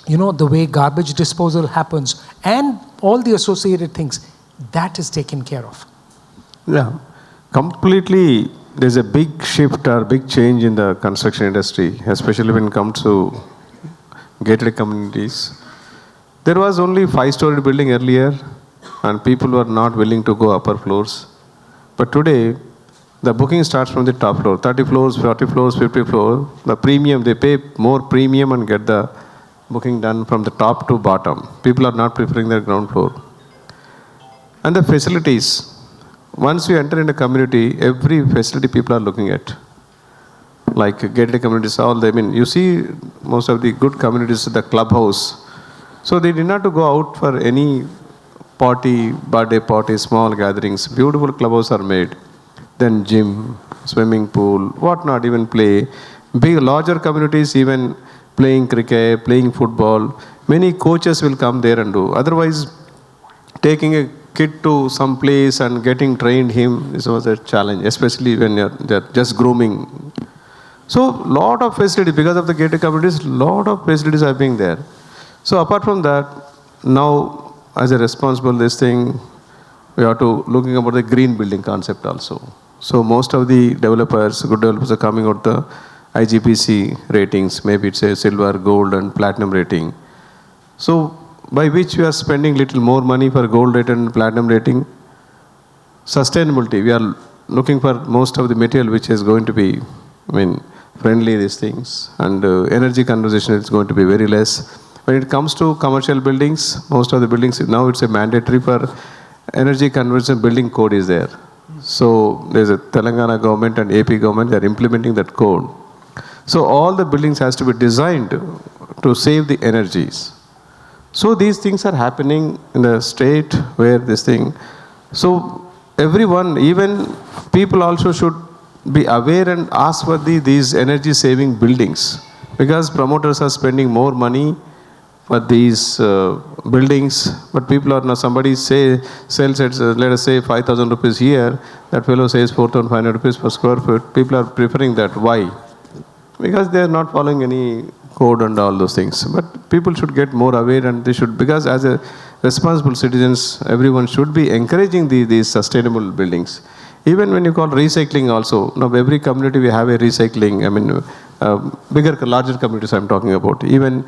the way garbage disposal happens, and all the associated things, that is taken care of. Yeah, completely. There's a big shift or big change in the construction industry, especially when it comes to gated communities. There was only 5-story building earlier, and people were not willing to go upper floors. But today, the booking starts from the top floor, 30 floors, 40 floors, 50 floors. The premium, they pay more premium and get the booking done from the top to bottom. People are not preferring the ground floor. And the facilities, once you enter in a community, every facility people are looking at. Like gated communities, you see most of the good communities, the clubhouse. So they did not to go out for any party, birthday party, small gatherings. Beautiful clubhouses are made. Then gym, swimming pool, whatnot, even play. Big, larger communities, even playing cricket, playing football. Many coaches will come there and do. Otherwise, taking a kid to some place and getting trained him was a challenge, especially when they're just grooming. So, lot of facilities, because of the gated communities, lot of facilities are being there. So, apart from that, now, as a responsible this thing, we are to looking about the green building concept also. So, most of the developers, good developers are coming out the IGBC ratings, maybe it's a silver, gold and platinum rating. So, by which we are spending little more money for gold rating and platinum rating. Sustainability, we are looking for most of the material which is going to be, friendly these things. And energy conservation is going to be very less. When it comes to commercial buildings, most of the buildings, now it's a mandatory for energy conversion building code is there. So, there's a Telangana government and AP government, they are implementing that code. So all the buildings has to be designed to save the energies. So these things are happening in the state where this thing. So everyone, even people also should be aware and ask for these energy saving buildings, because promoters are spending more money for these buildings, but people are now, somebody sells at, let us say 5,000 rupees here, that fellow says 4,500 rupees per square foot. People are preferring that. Why? Because they are not following any code and all those things. But people should get more aware, and they should, because as a responsible citizens, everyone should be encouraging these sustainable buildings. Even when you call recycling also, now every community we have a recycling, larger communities I'm talking about. Even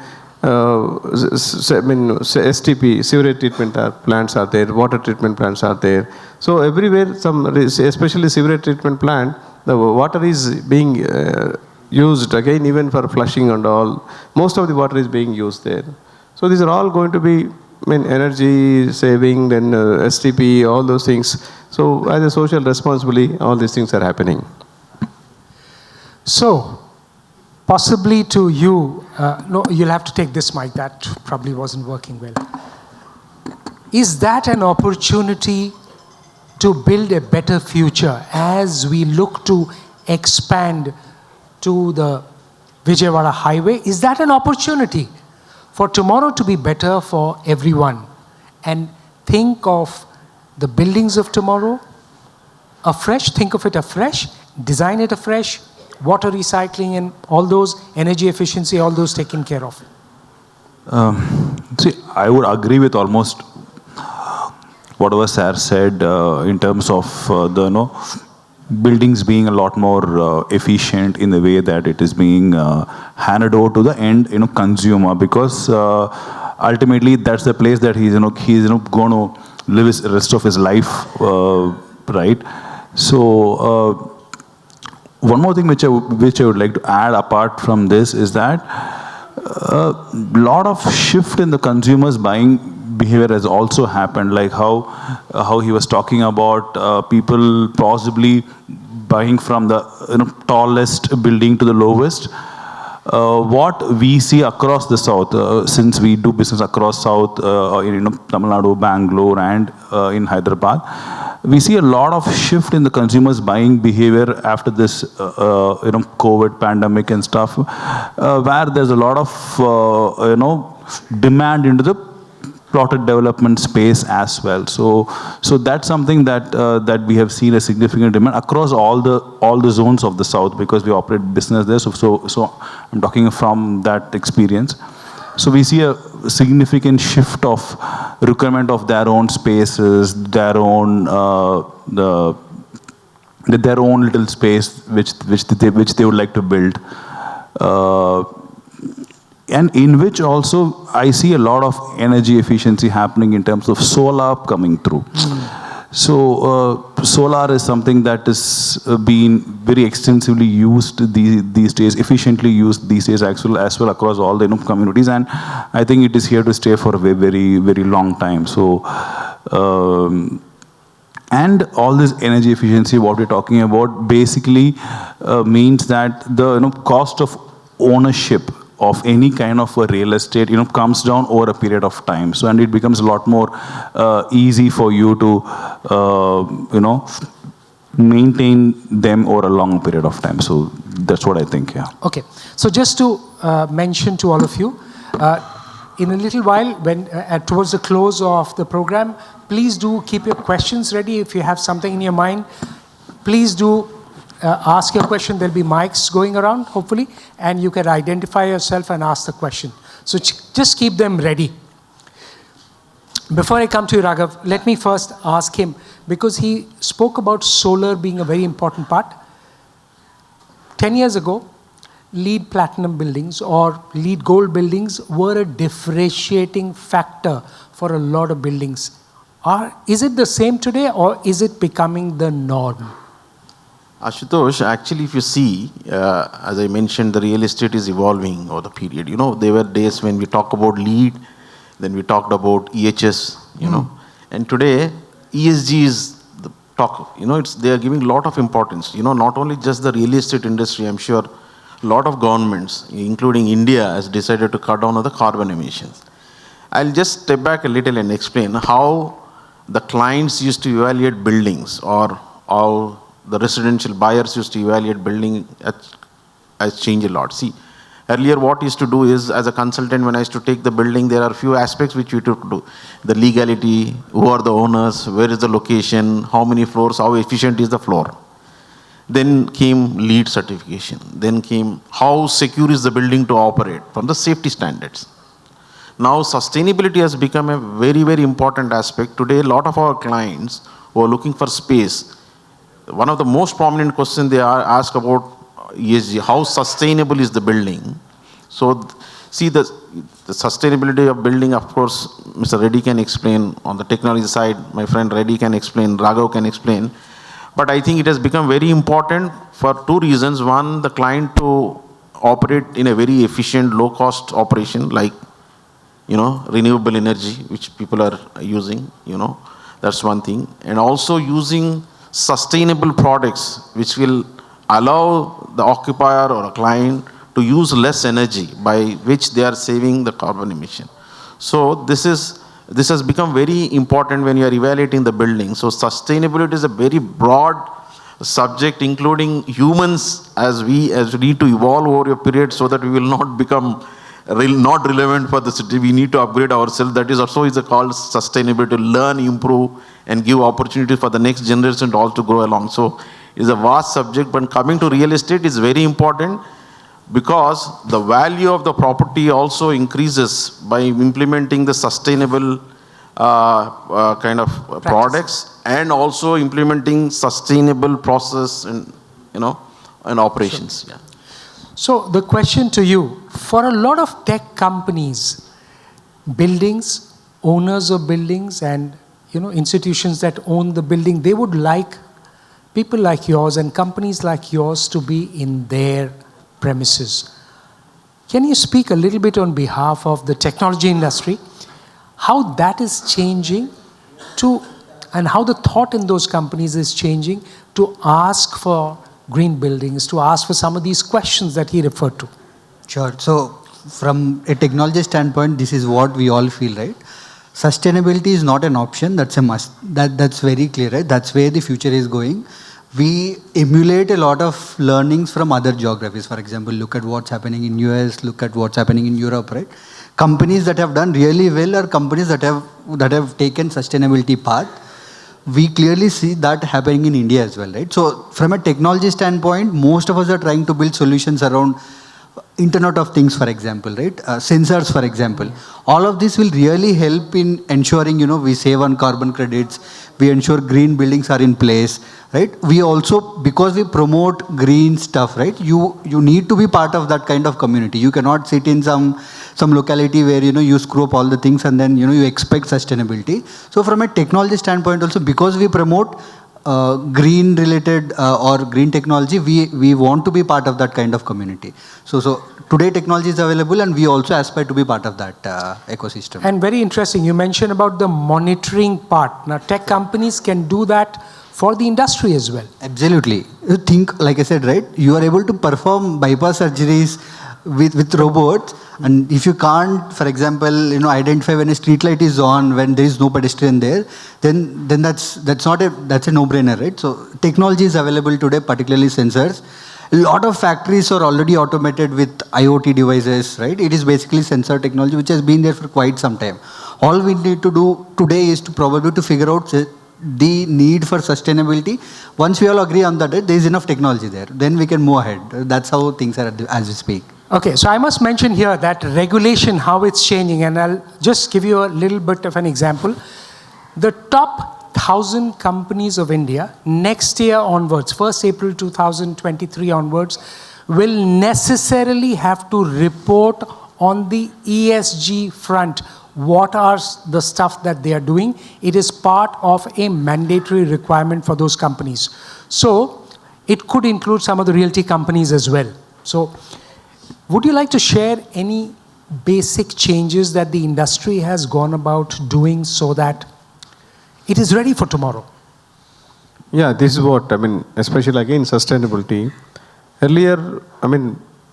STP, sewerage treatment plants are there, water treatment plants are there. So everywhere, especially sewerage treatment plant, the water is being used again, even for flushing and all. Most of the water is being used there. So these are all going to be energy saving, then STP, all those things. So as a social responsibility, all these things are happening. So, possibly to you, no, you'll have to take this mic, that probably wasn't working well. Is that an opportunity to build a better future as we look to expand to the Vijaywada highway? Is that an opportunity for tomorrow to be better for everyone? And think of the buildings of tomorrow afresh, think of it afresh, design it afresh, water recycling and all those, energy efficiency, all those taken care of. See, I would agree with almost whatever Sir said in terms of the buildings being a lot more efficient in the way that it is being handed over to the end consumer, because ultimately that's the place that he's going to live his rest of his life, right? So one more thing which I would like to add apart from this is that a lot of shift in the consumers' buying behavior has also happened, like how he was talking about people possibly buying from the tallest building to the lowest. What we see across the south, since we do business across south in Tamil Nadu, Bangalore, and in Hyderabad, we see a lot of shift in the consumers' buying behavior after this COVID pandemic and stuff, where there's a lot of demand into the plotted development space as well. So that's something that we have seen a significant demand across all the zones of the south, because we operate business there. So I'm talking from that experience. So we see a significant shift of requirement of their own spaces, their own their own little space which they would like to build. And in which also I see a lot of energy efficiency happening in terms of solar coming through. So solar is something that is being very extensively used these days, efficiently used these days as well across all the communities, and I think it is here to stay for a very, very long time. So and all this energy efficiency, what we're talking about, basically means that the cost of ownership of any kind of a real estate comes down over a period of time. So and it becomes a lot more easy for you to maintain them over a long period of time. So that's what I think. Yeah. Okay, so just to mention to all of you, in a little while, when towards the close of the program, please do keep your questions ready. If you have something in your mind, please do ask your question. There'll be mics going around, hopefully, and you can identify yourself and ask the question. So just keep them ready. Before I come to you, Raghav, let me first ask him, because he spoke about solar being a very important part. 10 years ago, LEED Platinum buildings or LEED Gold buildings were a differentiating factor for a lot of buildings. Is it the same today, or is it becoming the norm? Ashutosh, actually, if you see, as I mentioned, the real estate is evolving over the period. There were days when we talked about LEED, then we talked about EHS, and today ESG is the talk. They are giving a lot of importance. Not only just the real estate industry, I'm sure a lot of governments, including India, has decided to cut down on the carbon emissions. I'll just step back a little and explain how the clients used to evaluate buildings, or how the residential buyers used to evaluate building has changed a lot. See, earlier what used to do is, as a consultant, when I used to take the building, there are a few aspects which we took to do. The legality, who are the owners, where is the location, how many floors, how efficient is the floor. Then came LEED certification. Then came how secure is the building to operate from the safety standards. Now sustainability has become a very, very important aspect. Today, a lot of our clients who are looking for space, one of the most prominent questions they ask about ESG, how sustainable is the building? So, see the sustainability of building, of course, Mr. Reddy can explain. On the technology side, my friend Reddy can explain, Raghav can explain. But I think it has become very important for two reasons. One, the client to operate in a very efficient, low-cost operation, like, renewable energy, which people are using, That's one thing. And also using sustainable products which will allow the occupier or a client to use less energy, by which they are saving the carbon emission. So this has become very important when you are evaluating the building. So sustainability is a very broad subject, including humans, as we need to evolve over a period so that we will not become not relevant for the city. We need to upgrade ourselves. That is also called sustainability, to learn, improve, and give opportunity for the next generation to also grow along. So it's a vast subject, but coming to real estate is very important, because the value of the property also increases by implementing the sustainable kind of products, and also implementing sustainable process and operations. Sure. Yeah. So the question to you, for a lot of tech companies, buildings, owners of buildings, and institutions that own the building, they would like people like yours and companies like yours to be in their premises. Can you speak a little bit on behalf of the technology industry, how that is changing and how the thought in those companies is changing to ask for green buildings, to ask for some of these questions that he referred to? Sure. So from a technology standpoint, this is what we all feel, right? Sustainability is not an option, that's a must. That's very clear, right? That's where the future is going. We emulate a lot of learnings from other geographies. For example, look at what's happening in US, look at what's happening in Europe, right? Companies that have done really well are companies that have taken sustainability path. We clearly see that happening in India as well, right? So from a technology standpoint, most of us are trying to build solutions around Internet of Things, for example, right? Sensors, for example. All of this will really help in ensuring, we save on carbon credits, we ensure green buildings are in place, right? We also, because we promote green stuff, right? You need to be part of that kind of community. You cannot sit in some locality where, you screw up all the things and then, you expect sustainability. So from a technology standpoint also, because we promote green related or green technology, we want to be part of that kind of community. So today technology is available and we also aspire to be part of that ecosystem. And very interesting, you mentioned about the monitoring part. Now tech companies can do that for the industry as well. Absolutely. You think, like I said, right, you are able to perform bypass surgeries with robots, and if you can't, for example, identify when a street light is on, when there is no pedestrian there, then that's a no-brainer, right? So technology is available today, particularly sensors. A lot of factories are already automated with IoT devices, right? It is basically sensor technology which has been there for quite some time. All we need to do today is to figure out the need for sustainability. Once we all agree on that, there is enough technology there. Then we can move ahead. That's how things are as we speak. Okay, so I must mention here that regulation, how it's changing, and I'll just give you a little bit of an example. The top 1,000 companies of India, next year onwards, 1st April 2023 onwards, will necessarily have to report on the ESG front. What are the stuff that they are doing? It is part of a mandatory requirement for those companies. So it could include some of the realty companies as well. So would you like to share any basic changes that the industry has gone about doing so that it is ready for tomorrow? Yeah, this is what, especially again sustainability. Earlier,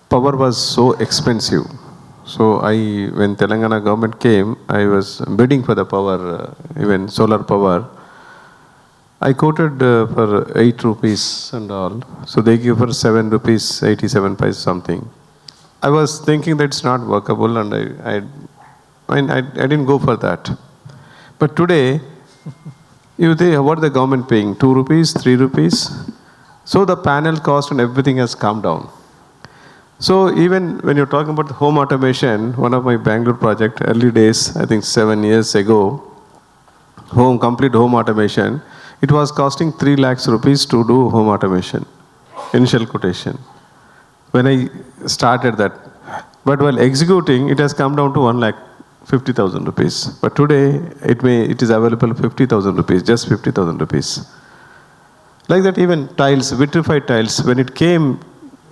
power was so expensive. So when Telangana government came, I was bidding for the power, even solar power. I quoted for 8 rupees and all. So they give for 7 rupees, 87 paise something. I was thinking that it's not workable, and I didn't go for that. But today, what the government paying? 2 rupees, 3 rupees. So the panel cost and everything has come down. So even when you're talking about home automation, one of my Bangalore project, early days, I think 7 years ago, complete home automation, it was costing 3 lakhs rupees to do home automation, initial quotation. When I started that, but while executing, it has come down to 1,50,000 rupees. But today, it is available 50,000 rupees, just 50,000 rupees. Like that, even tiles, vitrified tiles, when it came,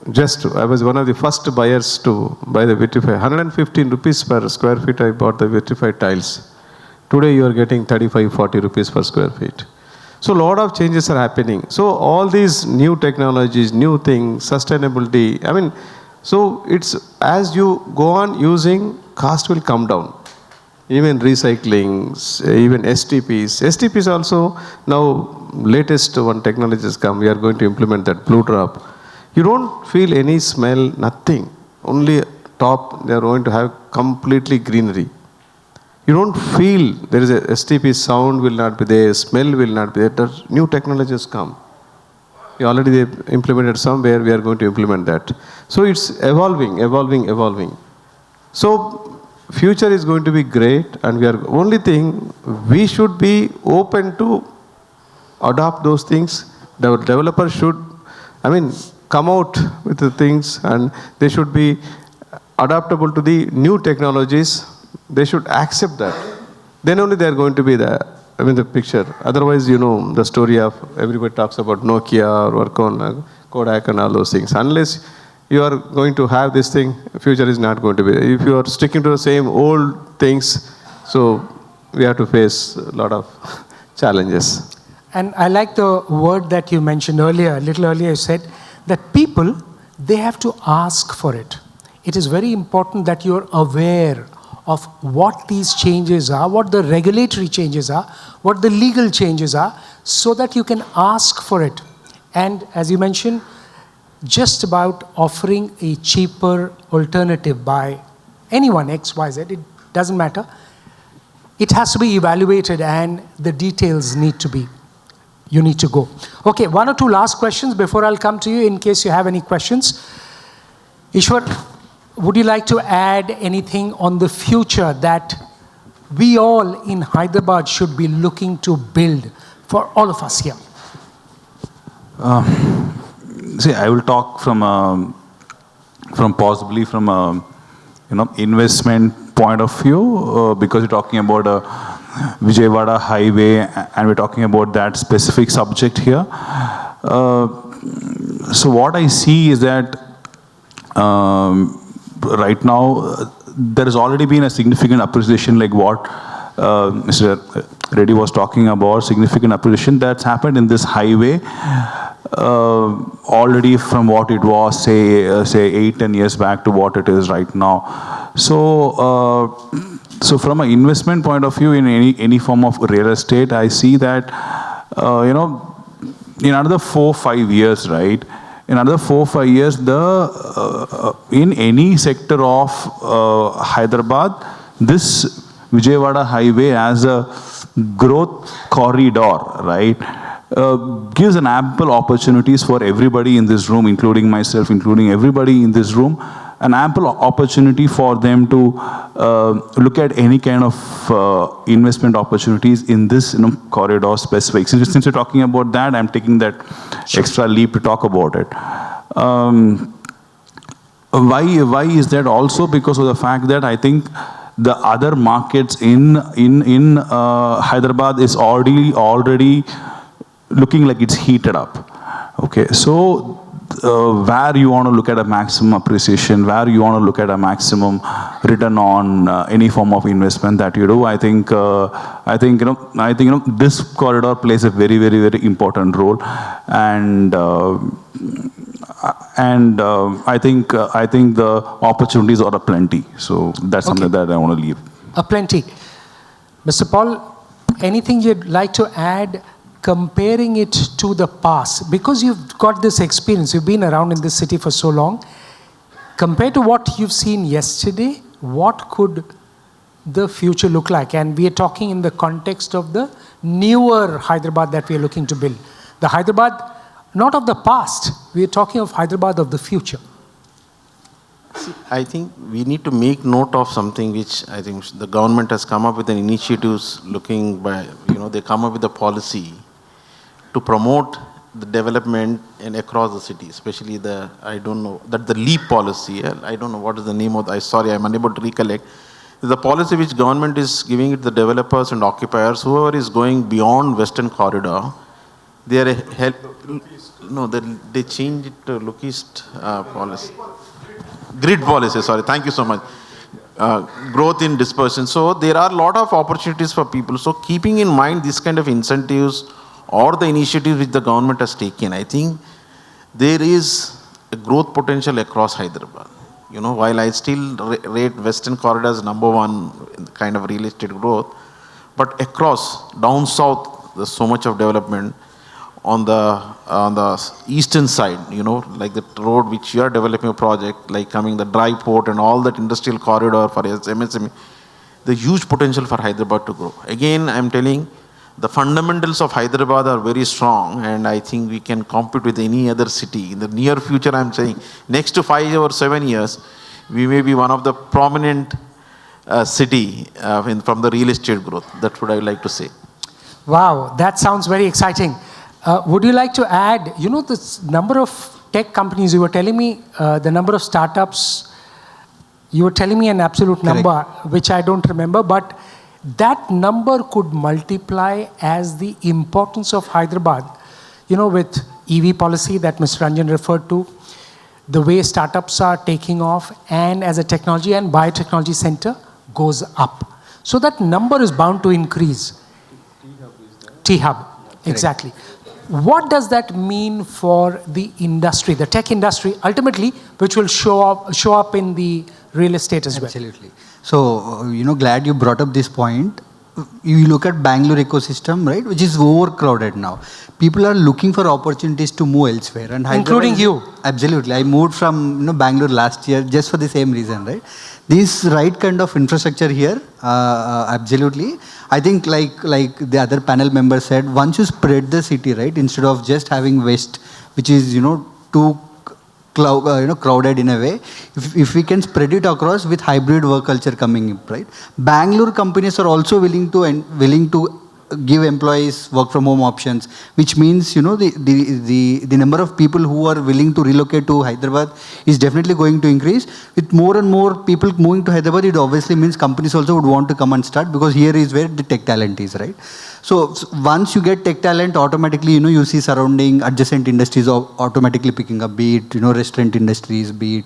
I was one of the first buyers to buy the vitrified. 115 rupees per square feet, I bought the vitrified tiles. Today you are getting 35, 40 rupees per square feet. So a lot of changes are happening. So all these new technologies, new things, sustainability, I mean, so it's as you go on using, cost will come down. Even recycling, even STPs. STPs also now latest one technology has come. We are going to implement that blue drop. You don't feel any smell, nothing. Only top they are going to have completely greenery. You don't feel there is a STP sound will not be there, smell will not be there. The new technologies come. Already they implemented somewhere, we are going to implement that. So it's evolving. So future is going to be great, and we are only thing we should be open to adopt those things. The developers should, come out with the things, and they should be adaptable to the new technologies. They should accept that. Then only they are going to be the picture. Otherwise, the story of everybody talks about Nokia or Kodak and all those things. Unless you are going to have this thing, future is not going to be. If you are sticking to the same old things, so we have to face a lot of challenges. And I like the word that you mentioned earlier, a little earlier, you said that people, they have to ask for it. It is very important that you're aware of what these changes are, what the regulatory changes are, what the legal changes are, so that you can ask for it. And as you mentioned, just about offering a cheaper alternative by anyone, X, Y, Z, it doesn't matter. It has to be evaluated, and the details need to be, you need to go. Okay, one or two last questions before I'll come to you in case you have any questions. Ishwar, would you like to add anything on the future that we all in Hyderabad should be looking to build for all of us here? See, I will talk from possibly from a investment point of view, because you're talking about a Vijaywada highway, and we're talking about that specific subject here. So what I see is that right now there has already been a significant appreciation, like what Mr. Reddy was talking about, significant appreciation that's happened in this highway already from what it was, say 8-10 years back to what it is right now. So so from an investment point of view in any form of real estate, I see that in another 4-5 years, right? In another 4-5 years, in any sector of Hyderabad, this Vijaywada highway as a growth corridor, right, gives an ample opportunities for everybody in this room, including myself, including everybody in this room, an ample opportunity for them to look at any kind of investment opportunities in this corridor specific. Since you're talking about that, I'm taking that extra leap to talk about it. Why is that? Also because of the fact that I think the other markets in Hyderabad is already looking like it's heated up. Okay, so where you want to look at a maximum appreciation, where you want to look at a maximum return on any form of investment that you do, I think this corridor plays a very, very, very important role, and I think the opportunities are aplenty. So that's something that I want to leave. Aplenty. Mr. Paul, anything you'd like to add? Comparing it to the past, because you've got this experience, you've been around in this city for so long, compared to what you've seen yesterday, what could the future look like? And we are talking in the context of the newer Hyderabad that we are looking to build. The Hyderabad, not of the past, we are talking of Hyderabad of the future. See, I think we need to make note of something which I think the government has come up with an initiatives looking by, they come up with a policy to promote the development across the city, especially the LEAP policy. I don't know what is the name of sorry, I'm unable to recollect. The policy which government is giving it the developers and occupiers, whoever is going beyond Western Corridor, they are they changed it to Lookist policy. Grid policy, sorry, thank you so much. growth in dispersion. So there are a lot of opportunities for people. So keeping in mind this kind of incentives or the initiatives which the government has taken, I think there is a growth potential across Hyderabad. You know, while I still rate Western Corridor as number one in the kind of real estate growth, but across down south, there's so much of development. On the eastern side, you know, like the road which you are developing a project, like coming the dry port and all that industrial corridor for MSME, the huge potential for Hyderabad to grow. Again, I'm telling, the fundamentals of Hyderabad are very strong, and I think we can compete with any other city. In the near future, I'm saying, next to 5 or 7 years, we may be one of the prominent city from the real estate growth. That's what I would like to say. Wow, that sounds very exciting. Would you like to add, you know, this number of tech companies, you were telling me the number of startups, you were telling me an absolute number, which I don't remember, but that number could multiply as the importance of Hyderabad, you know, with EV policy that Mr. Ranjan referred to, the way startups are taking off, and as a technology and biotechnology center goes up. So that number is bound to increase. T-Hub, exactly. What does that mean for the industry, the tech industry, ultimately, which will show up in the real estate as well? Absolutely. So, you know, glad you brought up this point. You look at Bangalore ecosystem, right, which is overcrowded now. People are looking for opportunities to move elsewhere. And including you. Absolutely. I moved from Bangalore last year just for the same reason, right? This right kind of infrastructure here, absolutely. I think like the other panel member said, once you spread the city, right, instead of just having west, which is, too crowded in a way, if we can spread it across with hybrid work culture coming in, right? Bangalore companies are also willing to give employees work from home options, which means, the number of people who are willing to relocate to Hyderabad is definitely going to increase. With more and more people moving to Hyderabad, it obviously means companies also would want to come and start, because here is where the tech talent is, right? So once you get tech talent, automatically, you see surrounding adjacent industries automatically picking up, be it, restaurant industries, be it,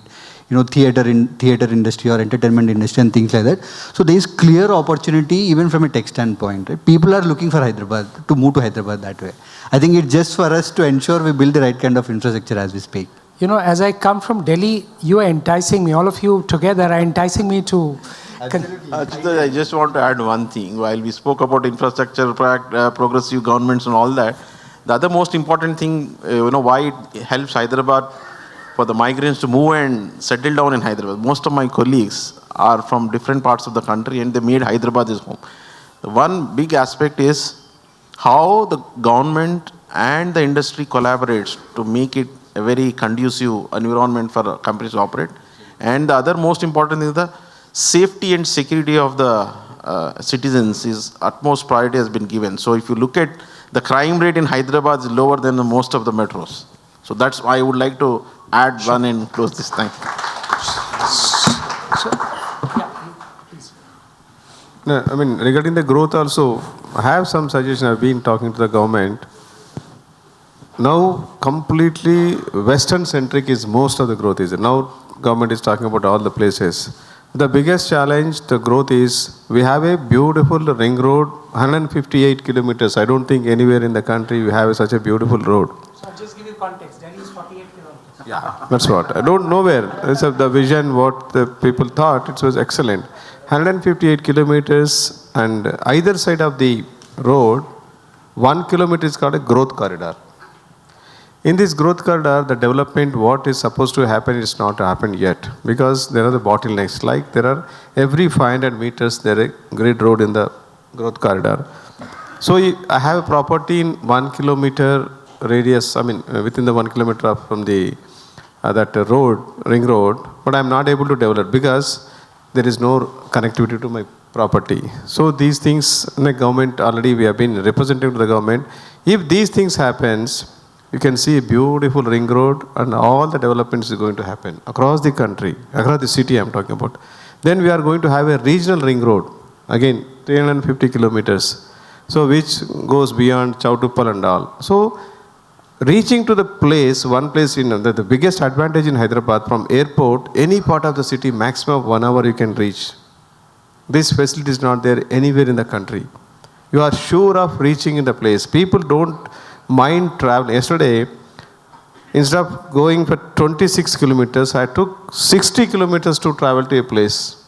theater industry or entertainment industry and things like that. So there is clear opportunity even from a tech standpoint, right? People are looking for Hyderabad, to move to Hyderabad that way. I think it's just for us to ensure we build the right kind of infrastructure as we speak. As I come from Delhi, you are enticing me, all of you together are enticing me to... I just want to add one thing. While we spoke about infrastructure, progressive governments and all that, the other most important thing, why it helps Hyderabad for the migrants to move and settle down in Hyderabad. Most of my colleagues are from different parts of the country, and they made Hyderabad his home. The one big aspect is how the government and the industry collaborates to make it a very conducive environment for companies to operate. And the other most important thing is the safety and security of the citizens is utmost priority has been given. So if you look at the crime rate in Hyderabad is lower than most of the metros. So that's why I would like to add one and close this thing. No, I mean, regarding the growth also, I have some suggestion. I've been talking to the government. Now, completely Western-centric is most of the growth is. Now, government is talking about all the places. The biggest challenge, the growth is, we have a beautiful ring road, 158 kilometers. I don't think anywhere in the country we have such a beautiful road. So I'll just give you context. Delhi is 48 kilometers. Yeah, that's what. I don't know where. It's the vision, what the people thought, it was excellent. 158 kilometers, and either side of the road, 1 kilometer is called a growth corridor. In this growth corridor, the development, what is supposed to happen, is not happened yet, because there are the bottlenecks. Like there are every 500 meters, there is a grid road in the growth corridor. So I have a property in 1 kilometer radius, within the 1 kilometer from the that road, ring road, but I'm not able to develop because there is no connectivity to my property. So these things, in the government already we have been representing to the government. If these things happens, you can see a beautiful ring road and all the developments is going to happen across the country, across the city I'm talking about. Then we are going to have a regional ring road, again 350 kilometers, so which goes beyond Chowtuppal and all. So reaching to the place, one place, the biggest advantage in Hyderabad, from airport, any part of the city, maximum 1 hour you can reach This facility is not there anywhere in the country. You are sure of reaching in the place. People don't mind traveling. Yesterday, instead of going for 26 kilometers, I took 60 kilometers to travel to a place.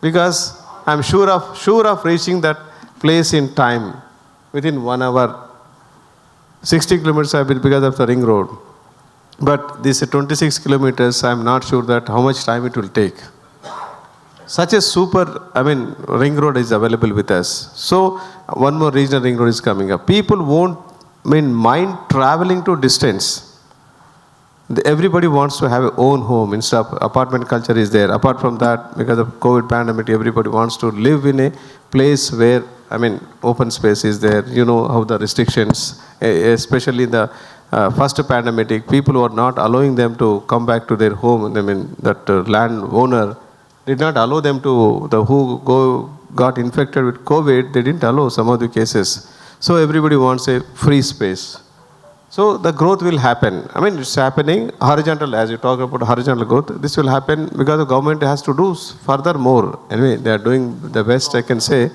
Because I'm sure of reaching that place in time, within 1 hour. 60 kilometers have been because of the ring road. But this 26 kilometers, I'm not sure that how much time it will take. Such a ring road is available with us. So one more regional ring road is coming up. People won't mind traveling to distance. Everybody wants to have a own home instead of apartment culture is there. Apart from that, because of COVID pandemic, everybody wants to live in a place where, open space is there. You know how the restrictions, especially in the first pandemic, people were not allowing them to come back to their home. That land owner did not allow them to, got infected with COVID, they didn't allow some of the cases. So everybody wants a free space. So the growth will happen. It's happening horizontal, as you talk about horizontal growth. This will happen because the government has to do further more. Anyway, they are doing the best, I can say.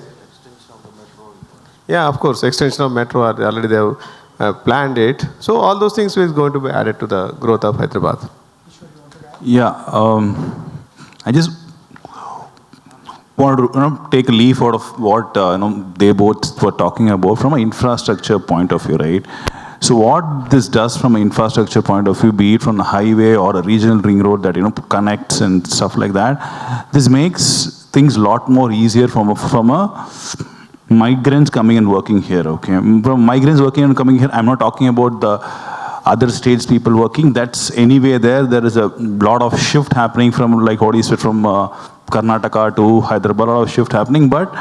Yeah, of course, extension of metro, already they have planned it. So all those things is going to be added to the growth of Hyderabad. Yeah, I just wanted to take a leaf out of what they both were talking about from an infrastructure point of view, right? So what this does from an infrastructure point of view, be it from a highway or a regional ring road that connects and stuff like that, this makes things a lot more easier from a migrants coming and working here. Okay, from migrants working and coming here, I'm not talking about the other states people working. That's anyway there. There is a lot of shift happening from, like what you said, from Karnataka to Hyderabad, a lot of shift happening. But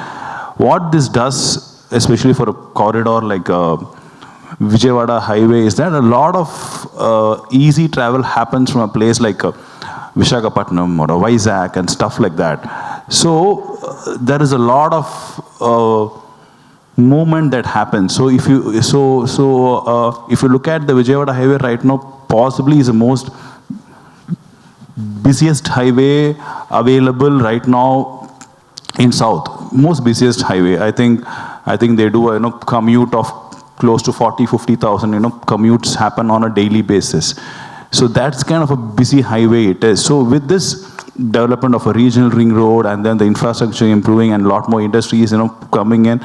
what this does, especially for a corridor like Vijaywada highway, is that a lot of easy travel happens from a place like Visakhapatnam or Vizag and stuff like that. So there is a lot of movement that happens. So if you if you look at the Vijaywada highway right now, possibly is the most busiest highway available right now in South. Most busiest highway. I think they do a commute of close to 40,000-50,000 commutes happen on a daily basis. So that's kind of a busy highway it is. So with this development of a regional ring road and then the infrastructure improving and a lot more industries coming in,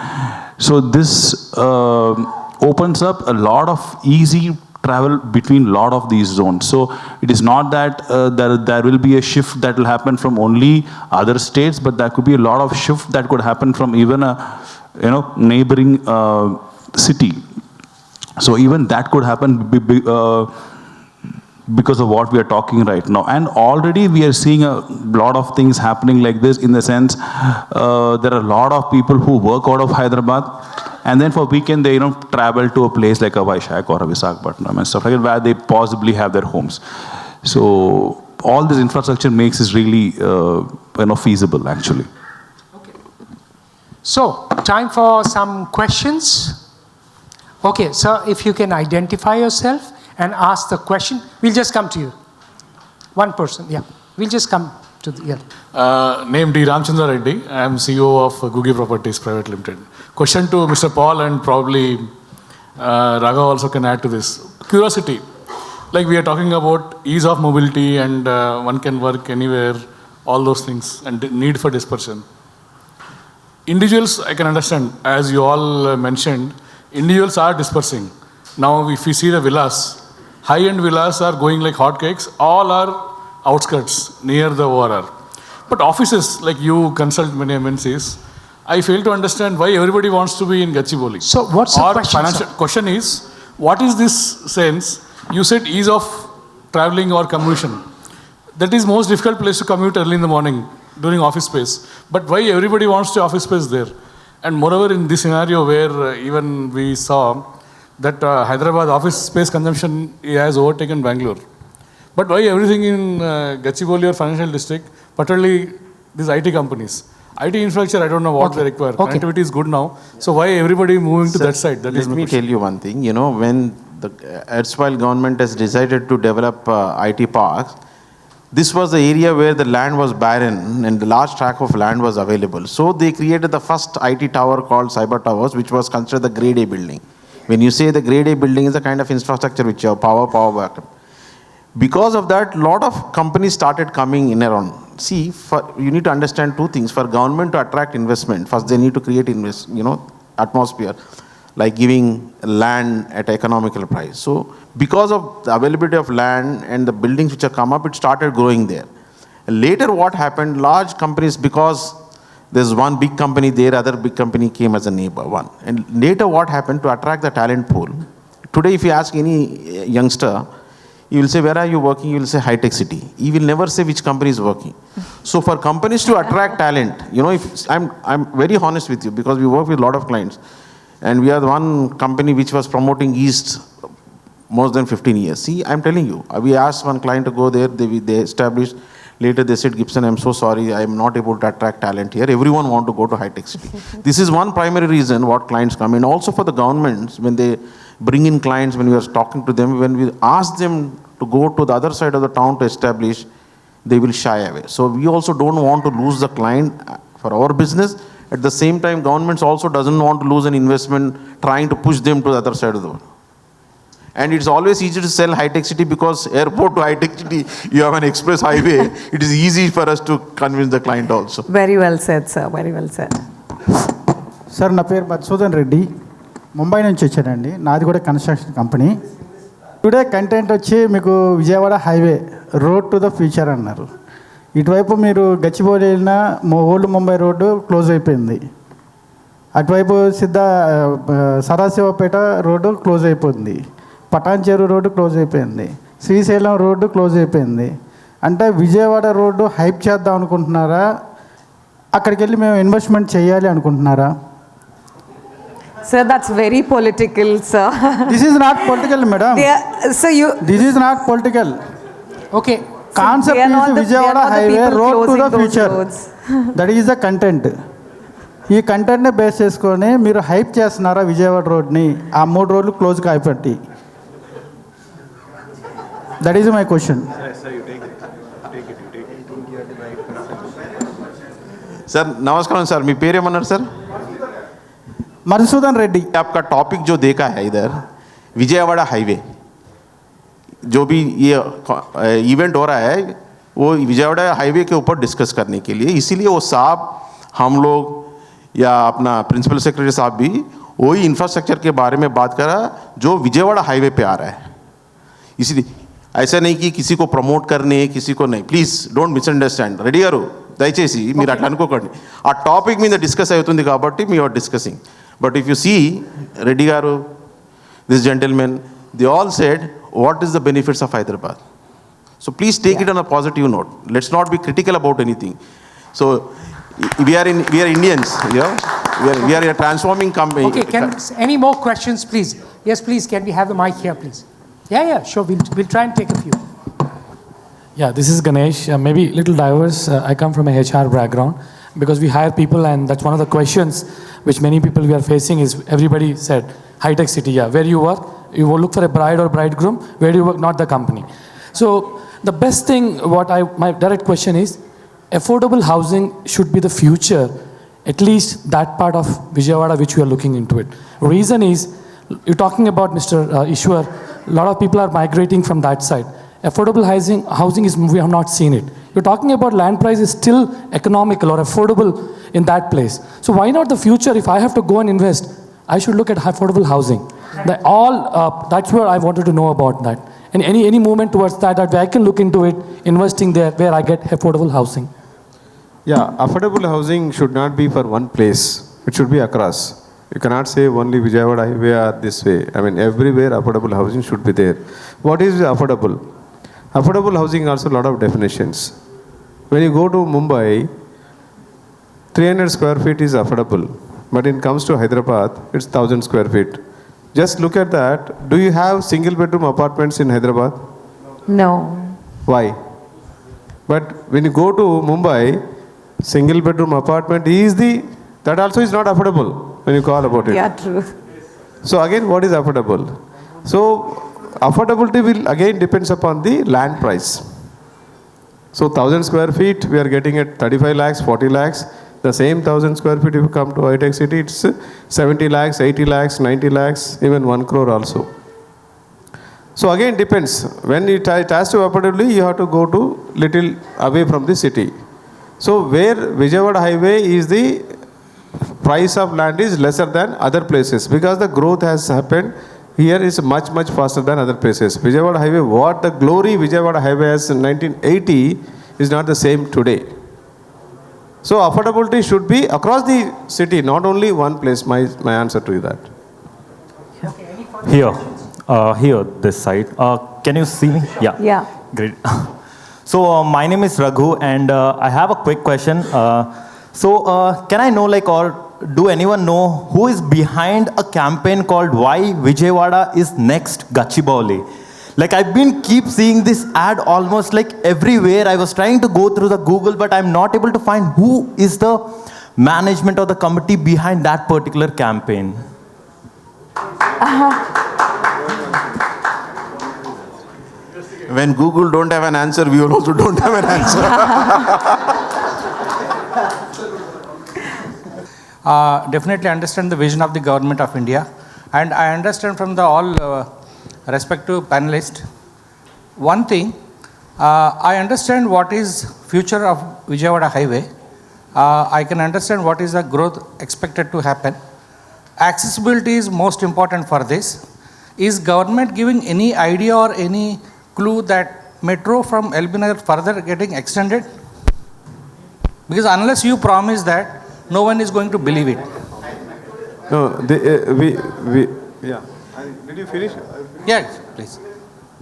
so this opens up a lot of easy travel between a lot of these zones. So it is not that there will be a shift that will happen from only other states, but there could be a lot of shift that could happen from even a neighboring city. So even that could happen because of what we are talking right now. And already we are seeing a lot of things happening like this, in the sense there are a lot of people who work out of Hyderabad, and then for weekend they travel to a place like a Vizag or a Visakhapatnam and stuff like that, where they possibly have their homes. So all this infrastructure makes it really feasible actually. Okay. So time for some questions. Okay, sir, if you can identify yourself and ask the question, we'll just come to you. One person, yeah. We'll just come to the, yeah. Name D. Ramchandra Reddy. I am CEO of Gugi Properties Private Limited. Question to Mr. Paul, and probably Raghav also can add to this. Curiosity, like we are talking about ease of mobility and one can work anywhere, all those things, and the need for dispersion. Individuals, I can understand, as you all mentioned, individuals are dispersing. Now, if we see the villas, high-end villas are going like hotcakes. All are outskirts, near the ORR. But offices, like you consult many MNCs, I fail to understand why everybody wants to be in Gachibowli. So what's the question, sir? Question is, what is this sense? You said ease of traveling or commutation. That is most difficult place to commute early in the morning during office space. But why everybody wants the office space there? And moreover, in this scenario where even we saw that Hyderabad office space consumption has overtaken Bangalore. But why everything in Gachibowli or financial district, particularly these IT companies? IT infrastructure, I don't know what they require. Okay. Connectivity is good now. So why everybody moving to that side? That let me tell you one thing. When the erstwhile government has decided to develop IT parks, this was the area where the land was barren and the large tract of land was available. So they created the first IT tower called Cyber Towers, which was considered the grade A building. When you say the grade A building is the kind of infrastructure which you have power backup. Because of that, lot of companies started coming in around. See, you need to understand two things. For government to attract investment, first they need to create atmosphere, like giving land at economical price. So because of the availability of land and the buildings which have come up, it started growing there. And later what happened, large companies, because there's one big company there, other big company came as a neighbor, one. And later what happened to attract the talent pool. Today if you ask any youngster, you will say, where are you working? You will say, high-tech city. You will never say which company is working. So for companies to attract talent, if I'm very honest with you, because we work with a lot of clients, and we are the one company which was promoting East more than 15 years. See, I'm telling you, we asked one client to go there, they established, later they said, Gibson, I'm so sorry, I'm not able to attract talent here. Everyone want to go to high-tech city. This is one primary reason what clients come in. Also for the governments, when they bring in clients, when we are talking to them, when we ask them to go to the other side of the town to establish, they will shy away. So we also don't want to lose the client for our business. At the same time, governments also doesn't want to lose an investment trying to push them to the other side of the world. And it's always easy to sell high-tech city because airport to high-tech city, you have an express highway. It is easy for us to convince the client also. Very well said, sir. Very well said. Sir నా పేరు మధుసూదన్ రెడ్డి ముంబై నుంచి వచ్చానండి నాది కూడా construction company today content వచ్చి మీకు Vijayawada highway road to the future అన్నారు ఇటువైపు మీరు గచ్చిబౌలి వెళ్ళిన ఓల్డ్ ముంబై రోడ్డు క్లోజ్ అయిపోయింది అటువైపు సదాశివపేట రోడ్డు క్లోజ్ అయిపోయింది పటాన్చేరు రోడ్డు క్లోజ్ అయిపోయింది శ్రీశైలం రోడ్డు క్లోజ్ అయిపోయింది అంటే విజయవాడ రోడ్డు హైప్ చేద్దాం అనుకుంటున్నారా అక్కడికి వెళ్ళి మేము ఇన్వెస్ట్మెంట్ చేయాలి అనుకుంటున్నారా Sir, that's very political, sir. This is not political, madam. This is not political. Okay. Concept is Vijayawada highway road to the future. That is the content. ఈ కంటెంట్ని బేస్ చేసుకొని మీరు హైప్ చేస్తున్నారా విజయవాడ రోడ్ని ఆ 3 రోడ్లు క్లోజ్ కాయపెట్టి that is my question sir నమస్కారం sir మీ పేరేమన్నారు సార్ मधुसूदन रेड्डी आपका टॉपिक जो देखा है इधर विजयवाड़ा हाईवे जो भी ये इवेंट हो रहा है वो विजयवाड़ा हाईवे के ऊपर डिस्कस करने के लिए इसीलिए वो साहब हम लोग या अपना प्रिंसिपल सेक्रेटरी साहब भी वही इंफ्रास्ट्रक्चर के बारे में बात करा जो विजयवाड़ा हाईवे पे आ रहा है इसीलिए ऐसा नहीं कि किसी को प्रमोट करने किसी को नहीं ప్లీజ్ డోంట్ మిస్అండర్స్టాండ్ రెడీ గారు దయచేసి మీరు అట్లా అనుకోకండి ఆ టాపిక్ మీద డిస్కస్ అవుతుంది కాబట్టి మీ are discussing but if you see Reddy garu this gentlemen they all said what is the benefits of Hyderabad so please take it on a positive note let's not be critical about anything so we are Indians, we are a transforming company. Okay, any more questions, please? Yes, please, can we have the mic here, please? Yeah, sure, we'll try and take a few. Yeah, this is Ganesh. Maybe little diverse. I come from a HR background because we hire people, and that's one of the questions which many people we are facing is everybody said, high-tech city, yeah, where you work, you will look for a bride or bridegroom, where do you work, not the company. So the best thing, my direct question is, affordable housing should be the future, at least that part of Vijayawada which we are looking into it. Reason is, you're talking about Mr. Ishwar, a lot of people are migrating from that side. Affordable housing is, we have not seen it. You're talking about land price is still economical or affordable in that place. So why not the future? If I have to go and invest, I should look at affordable housing. That's where I wanted to know about that. And any movement towards that I can look into it, investing there where I get affordable housing. Yeah, affordable housing should not be for one place. It should be across. You cannot say only Vijayawada highway or this way. I mean, everywhere affordable housing should be there. What is affordable? Affordable housing also a lot of definitions. When you go to Mumbai, 300 square feet is affordable. But when it comes to Hyderabad, it's 1,000 square feet. Just look at that. Do you have single bedroom apartments in Hyderabad? No. Why? But when you go to Mumbai, single bedroom apartment is that also is not affordable when you call about it. Yeah, true. So again, what is affordable? So affordability will again depends upon the land price. So 1,000 square feet, we are getting at 35 lakhs, 40 lakhs. The same 1,000 square feet, if you come to high-tech city, it's 70 lakhs, 80 lakhs, 90 lakhs, even 1 crore also. So again, depends. When it has to affordably, you have to go to little away from the city. So where Vijayawada Highway is the price of land is lesser than other places because the growth has happened here is much, much faster than other places. Vijayawada Highway, what the glory Vijayawada Highway has in 1980 is not the same today. So affordability should be across the city, not only one place. My answer to that. Here, this side. Can you see me? Yeah. Yeah. Great. So my name is Raghu, and I have a quick question. Can I know, or do anyone know who is behind a campaign called "Why Vijayawada is Next Gachibowli"? I've been keep seeing this ad almost everywhere. I was trying to go through the Google, but I'm not able to find who is the management or the committee behind that particular campaign. When Google don't have an answer, we also don't have an answer. Definitely understand the vision of the government of India, and I understand from the all respective panelists. One thing, I understand what is future of Vijayawada Highway. I can understand what is the growth expected to happen. Accessibility is most important for this. Is government giving any idea or any clue that metro from LB Nagar further getting extended? Because unless you promise that, no one is going to believe it. No, yeah. Did you finish? Yes, please.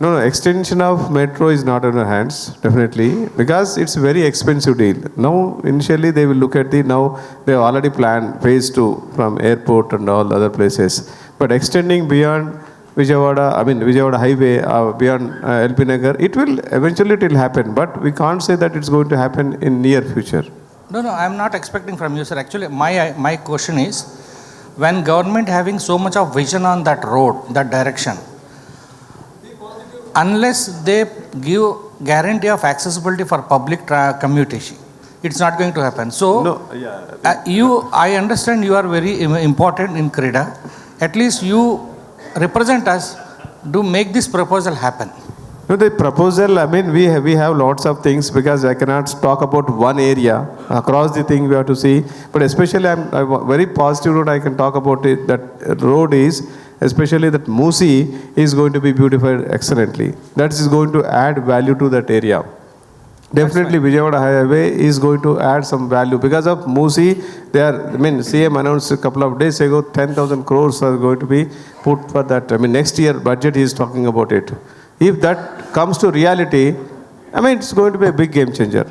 No, extension of metro is not in our hands, definitely, because it's a very expensive deal. Now, initially they will look at now they have already planned phase 2 from airport and all other places. But extending beyond Vijayawada Highway, beyond LP Nagar, it will happen, but we can't say that it's going to happen in near future. No, I'm not expecting from you, sir. Actually, my question is, when government having so much of vision on that road, that direction, unless they give guarantee of accessibility for public commutation, it's not going to happen. So, no, I understand you are very important in CRIDA. At least you represent us to make this proposal happen. No, the proposal, we have lots of things because I cannot talk about one area. Across the thing we have to see. But especially I'm very positive road I can talk about it. That road is, especially that Musi is going to be beautified excellently. That is going to add value to that area. Definitely Vijayawada Highway is going to add some value. Because of Musi, CM announced a couple of days ago, 10,000 crores are going to be put for that. Next year budget he is talking about it. If that comes to reality, it's going to be a big game changer.